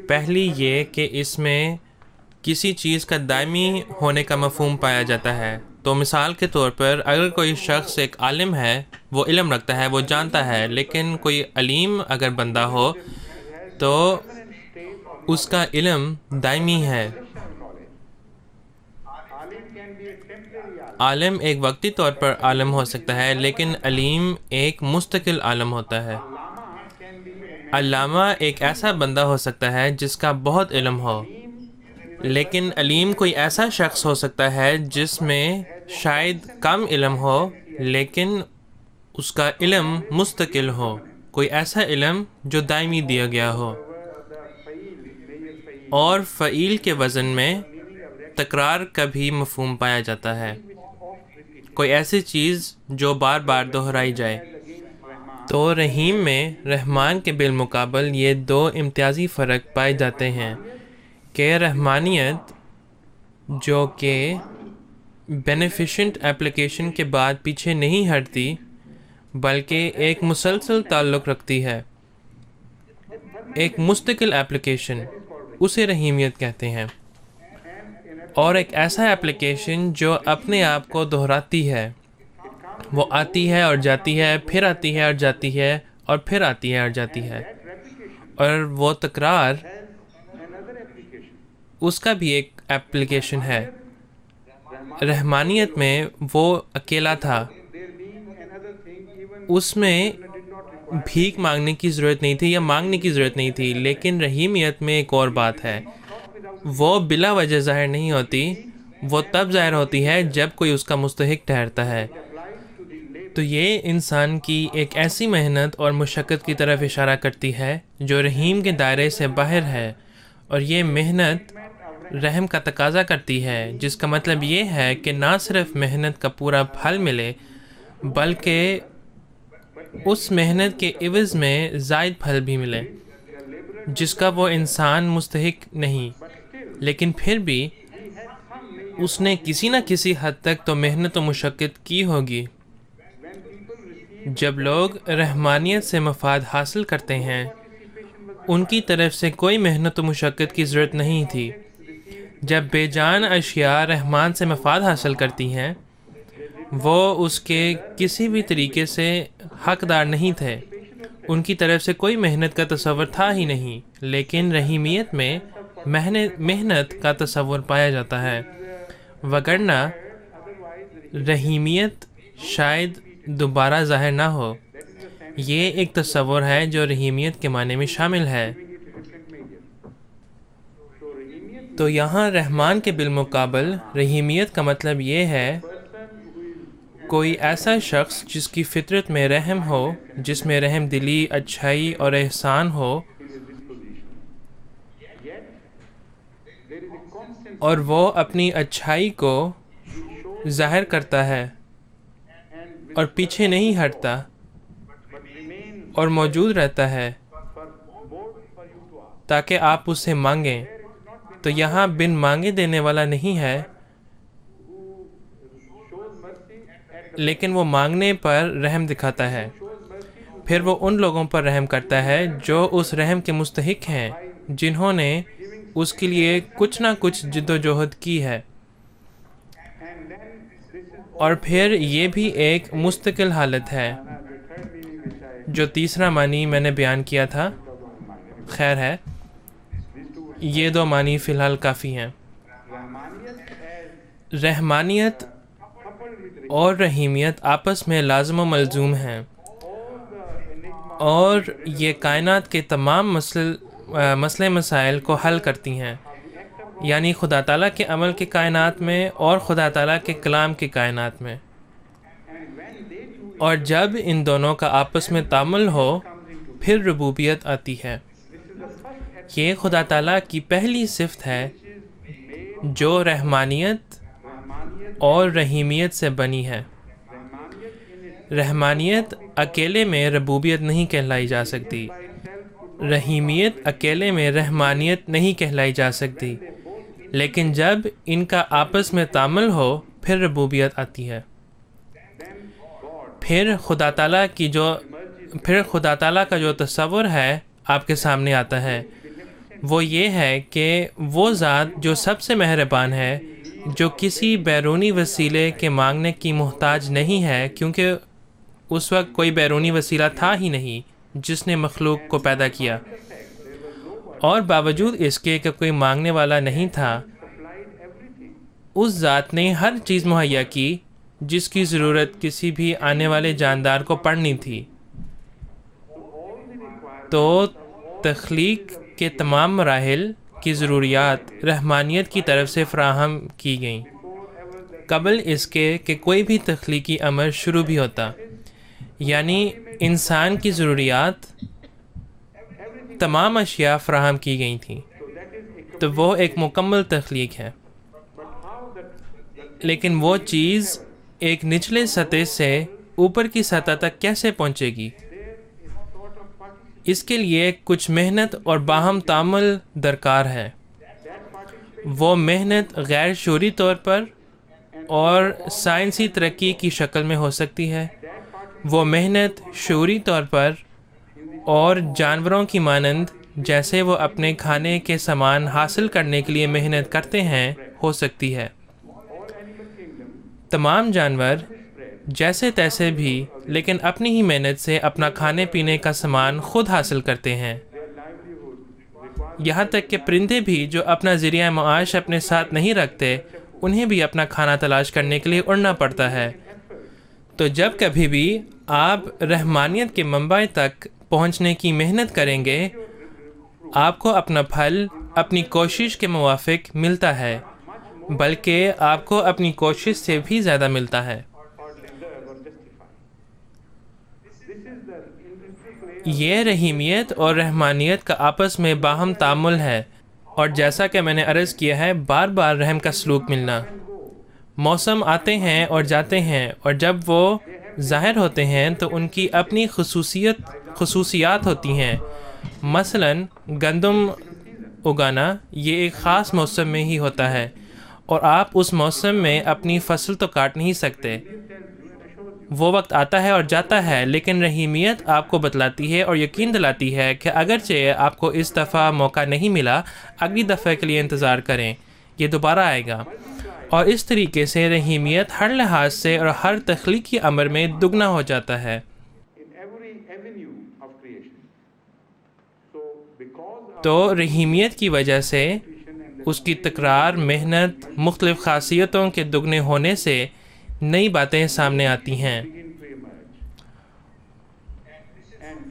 پہلی یہ کہ اس میں کسی چیز کا دائمی ہونے کا مفہوم پایا جاتا ہے۔ تو مثال کے طور پر اگر کوئی شخص ایک عالم ہے، وہ علم رکھتا ہے، وہ جانتا ہے، لیکن کوئی علیم اگر بندہ ہو تو اس کا علم دائمی ہے۔ عالم ایک وقتی طور پر عالم ہو سکتا ہے، لیکن علیم ایک مستقل عالم ہوتا ہے۔ علامہ ایک ایسا بندہ ہو سکتا ہے جس کا بہت علم ہو، لیکن علیم کوئی ایسا شخص ہو سکتا ہے جس میں شاید کم علم ہو لیکن اس کا علم مستقل ہو، کوئی ایسا علم جو دائمی دیا گیا ہو۔ اور فعیل کے وزن میں تکرار کا بھی مفہوم پایا جاتا ہے، کوئی ایسی چیز جو بار بار دہرائی جائے۔ تو رحیم میں رحمان کے بالمقابل یہ 2 امتیازی فرق پائے جاتے ہیں کہ رحمانیت جو کہ بینیفیشنٹ اپلیکیشن کے بعد پیچھے نہیں ہٹتی بلکہ ایک مسلسل تعلق رکھتی ہے، ایک مستقل اپلیکیشن، اسے رحیمیت کہتے ہیں، اور ایک ایسا ایپلیکیشن جو اپنے آپ کو دہراتی ہے، وہ آتی ہے اور جاتی ہے، پھر آتی ہے اور جاتی ہے، اور پھر آتی ہے اور جاتی ہے، اور وہ تکرار اس کا بھی ایک ایپلیکیشن ہے۔ رحمانیت میں وہ اکیلا تھا، اس میں بھیک مانگنے کی ضرورت نہیں تھی یا مانگنے کی ضرورت نہیں تھی، لیکن رحیمیت میں ایک اور بات ہے، وہ بلا وجہ ظاہر نہیں ہوتی، وہ تب ظاہر ہوتی ہے جب کوئی اس کا مستحق ٹھہرتا ہے۔ تو یہ انسان کی ایک ایسی محنت اور مشقت کی طرف اشارہ کرتی ہے جو رحیم کے دائرے سے باہر ہے، اور یہ محنت رحم کا تقاضا کرتی ہے، جس کا مطلب یہ ہے کہ نہ صرف محنت کا پورا پھل ملے بلکہ اس محنت کے عوض میں زائد پھل بھی ملے جس کا وہ انسان مستحق نہیں، لیکن پھر بھی اس نے کسی نہ کسی حد تک تو محنت و مشقت کی ہوگی۔ جب لوگ رحمانیت سے مفاد حاصل کرتے ہیں، ان کی طرف سے کوئی محنت و مشقت کی ضرورت نہیں تھی۔ جب بے جان اشیاء رحمان سے مفاد حاصل کرتی ہیں، وہ اس کے کسی بھی طریقے سے حقدار نہیں تھے، ان کی طرف سے کوئی محنت کا تصور تھا ہی نہیں، لیکن رحیمیت میں محنت کا تصور پایا جاتا ہے، وگرنہ رحیمیت شاید دوبارہ ظاہر نہ ہو۔ یہ ایک تصور ہے جو رحیمیت کے معنی میں شامل ہے۔ تو یہاں رحمان کے بالمقابل رحیمیت کا مطلب یہ ہے کوئی ایسا شخص جس کی فطرت میں رحم ہو، جس میں رحم دلی، اچھائی اور احسان ہو، اور وہ اپنی اچھائی کو ظاہر کرتا ہے اور پیچھے نہیں ہٹتا اور موجود رہتا ہے تاکہ آپ اس سے مانگیں۔ تو یہاں بن مانگے دینے والا نہیں ہے، لیکن وہ مانگنے پر رحم دکھاتا ہے، پھر وہ ان لوگوں پر رحم کرتا ہے جو اس رحم کے مستحق ہیں، جنہوں نے اس کے لیے کچھ نہ کچھ جد و جہد کی ہے۔ اور پھر یہ بھی ایک مستقل حالت ہے، جو تیسرا معنی میں نے بیان کیا تھا۔ خیر ہے، یہ دو معنی فی الحال کافی ہیں۔ رحمانیت اور رحیمیت آپس میں لازم و ملزوم ہیں، اور یہ کائنات کے تمام مسئلے مسائل کو حل کرتی ہیں، یعنی خدا تعالیٰ کے عمل کے کائنات میں اور خدا تعالیٰ کے کلام کے کائنات میں۔ اور جب ان دونوں کا آپس میں تعامل ہو، پھر ربوبیت آتی ہے۔ یہ خدا تعالیٰ کی پہلی صفت ہے جو رحمانیت اور رحیمیت سے بنی ہے۔ رحمانیت اکیلے میں ربوبیت نہیں کہلائی جا سکتی، رحیمیت اکیلے میں رحمانیت نہیں کہلائی جا سکتی، لیکن جب ان کا آپس میں تعامل ہو پھر ربوبیت آتی ہے۔ پھر خدا تعالیٰ کا جو تصور ہے آپ کے سامنے آتا ہے، وہ یہ ہے کہ وہ ذات جو سب سے مہربان ہے، جو کسی بیرونی وسیلے کے مانگنے کی محتاج نہیں ہے، کیونکہ اس وقت کوئی بیرونی وسیلہ تھا ہی نہیں جس نے مخلوق کو پیدا کیا، اور باوجود اس کے کہ کوئی مانگنے والا نہیں تھا، اس ذات نے ہر چیز مہیا کی جس کی ضرورت کسی بھی آنے والے جاندار کو پڑنی تھی۔ تو تخلیق کے تمام مراحل کی ضروریات رحمانیت کی طرف سے فراہم کی گئیں قبل اس کے کہ کوئی بھی تخلیقی عمل شروع بھی ہوتا، یعنی انسان کی ضروریات تمام اشیاء فراہم کی گئی تھیں، تو وہ ایک مکمل تخلیق ہے۔ لیکن وہ چیز ایک نچلے سطح سے اوپر کی سطح تک کیسے پہنچے گی؟ اس کے لیے کچھ محنت اور باہم تعامل درکار ہے۔ وہ محنت غیر شعوری طور پر اور سائنسی ترقی کی شکل میں ہو سکتی ہے، وہ محنت شعوری طور پر اور جانوروں کی مانند جیسے وہ اپنے کھانے کے سامان حاصل کرنے کے لیے محنت کرتے ہیں ہو سکتی ہے۔ تمام جانور جیسے تیسے بھی لیکن اپنی ہی محنت سے اپنا کھانے پینے کا سامان خود حاصل کرتے ہیں۔ یہاں تک کہ پرندے بھی جو اپنا ذریعہ معاش اپنے ساتھ نہیں رکھتے، انہیں بھی اپنا کھانا تلاش کرنے کے لیے اڑنا پڑتا ہے۔ تو جب کبھی بھی آپ رحمانیت کے منبع تک پہنچنے کی محنت کریں گے، آپ کو اپنا پھل اپنی کوشش کے موافق ملتا ہے، بلکہ آپ کو اپنی کوشش سے بھی زیادہ ملتا ہے۔ یہ رحیمیت اور رحمانیت کا آپس میں باہم تعامل ہے، اور جیسا کہ میں نے عرض کیا ہے، بار بار رحم کا سلوک ملنا۔ موسم آتے ہیں اور جاتے ہیں، اور جب وہ ظاہر ہوتے ہیں تو ان کی اپنی خصوصیات ہوتی ہیں۔ مثلاً گندم اگانا یہ ایک خاص موسم میں ہی ہوتا ہے، اور آپ اس موسم میں اپنی فصل تو کاٹ نہیں سکتے۔ وہ وقت آتا ہے اور جاتا ہے، لیکن رحیمیت آپ کو بتلاتی ہے اور یقین دلاتی ہے کہ اگرچہ آپ کو اس دفعہ موقع نہیں ملا، اگلی دفعہ کے لیے انتظار کریں، یہ دوبارہ آئے گا۔ اور اس طریقے سے رحیمیت ہر لحاظ سے اور ہر تخلیقی امر میں دگنا ہو جاتا ہے۔ تو رحیمیت کی وجہ سے اس کی تکرار، محنت، مختلف خاصیتوں کے دگنے ہونے سے نئی باتیں سامنے آتی ہیں،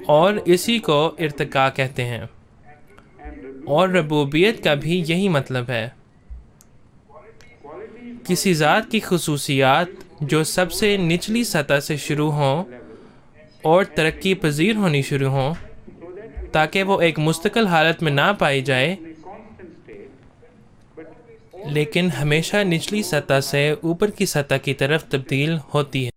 اور اسی کو ارتقاء کہتے ہیں۔ اور ربوبیت کا بھی یہی مطلب ہے۔ کسی ذات کی خصوصیات جو سب سے نچلی سطح سے شروع ہوں اور ترقی پذیر ہونی شروع ہوں، تاکہ وہ ایک مستقل حالت میں نہ پائی جائے، لیکن ہمیشہ نچلی سطح سے اوپر کی سطح کی طرف تبدیل ہوتی ہے۔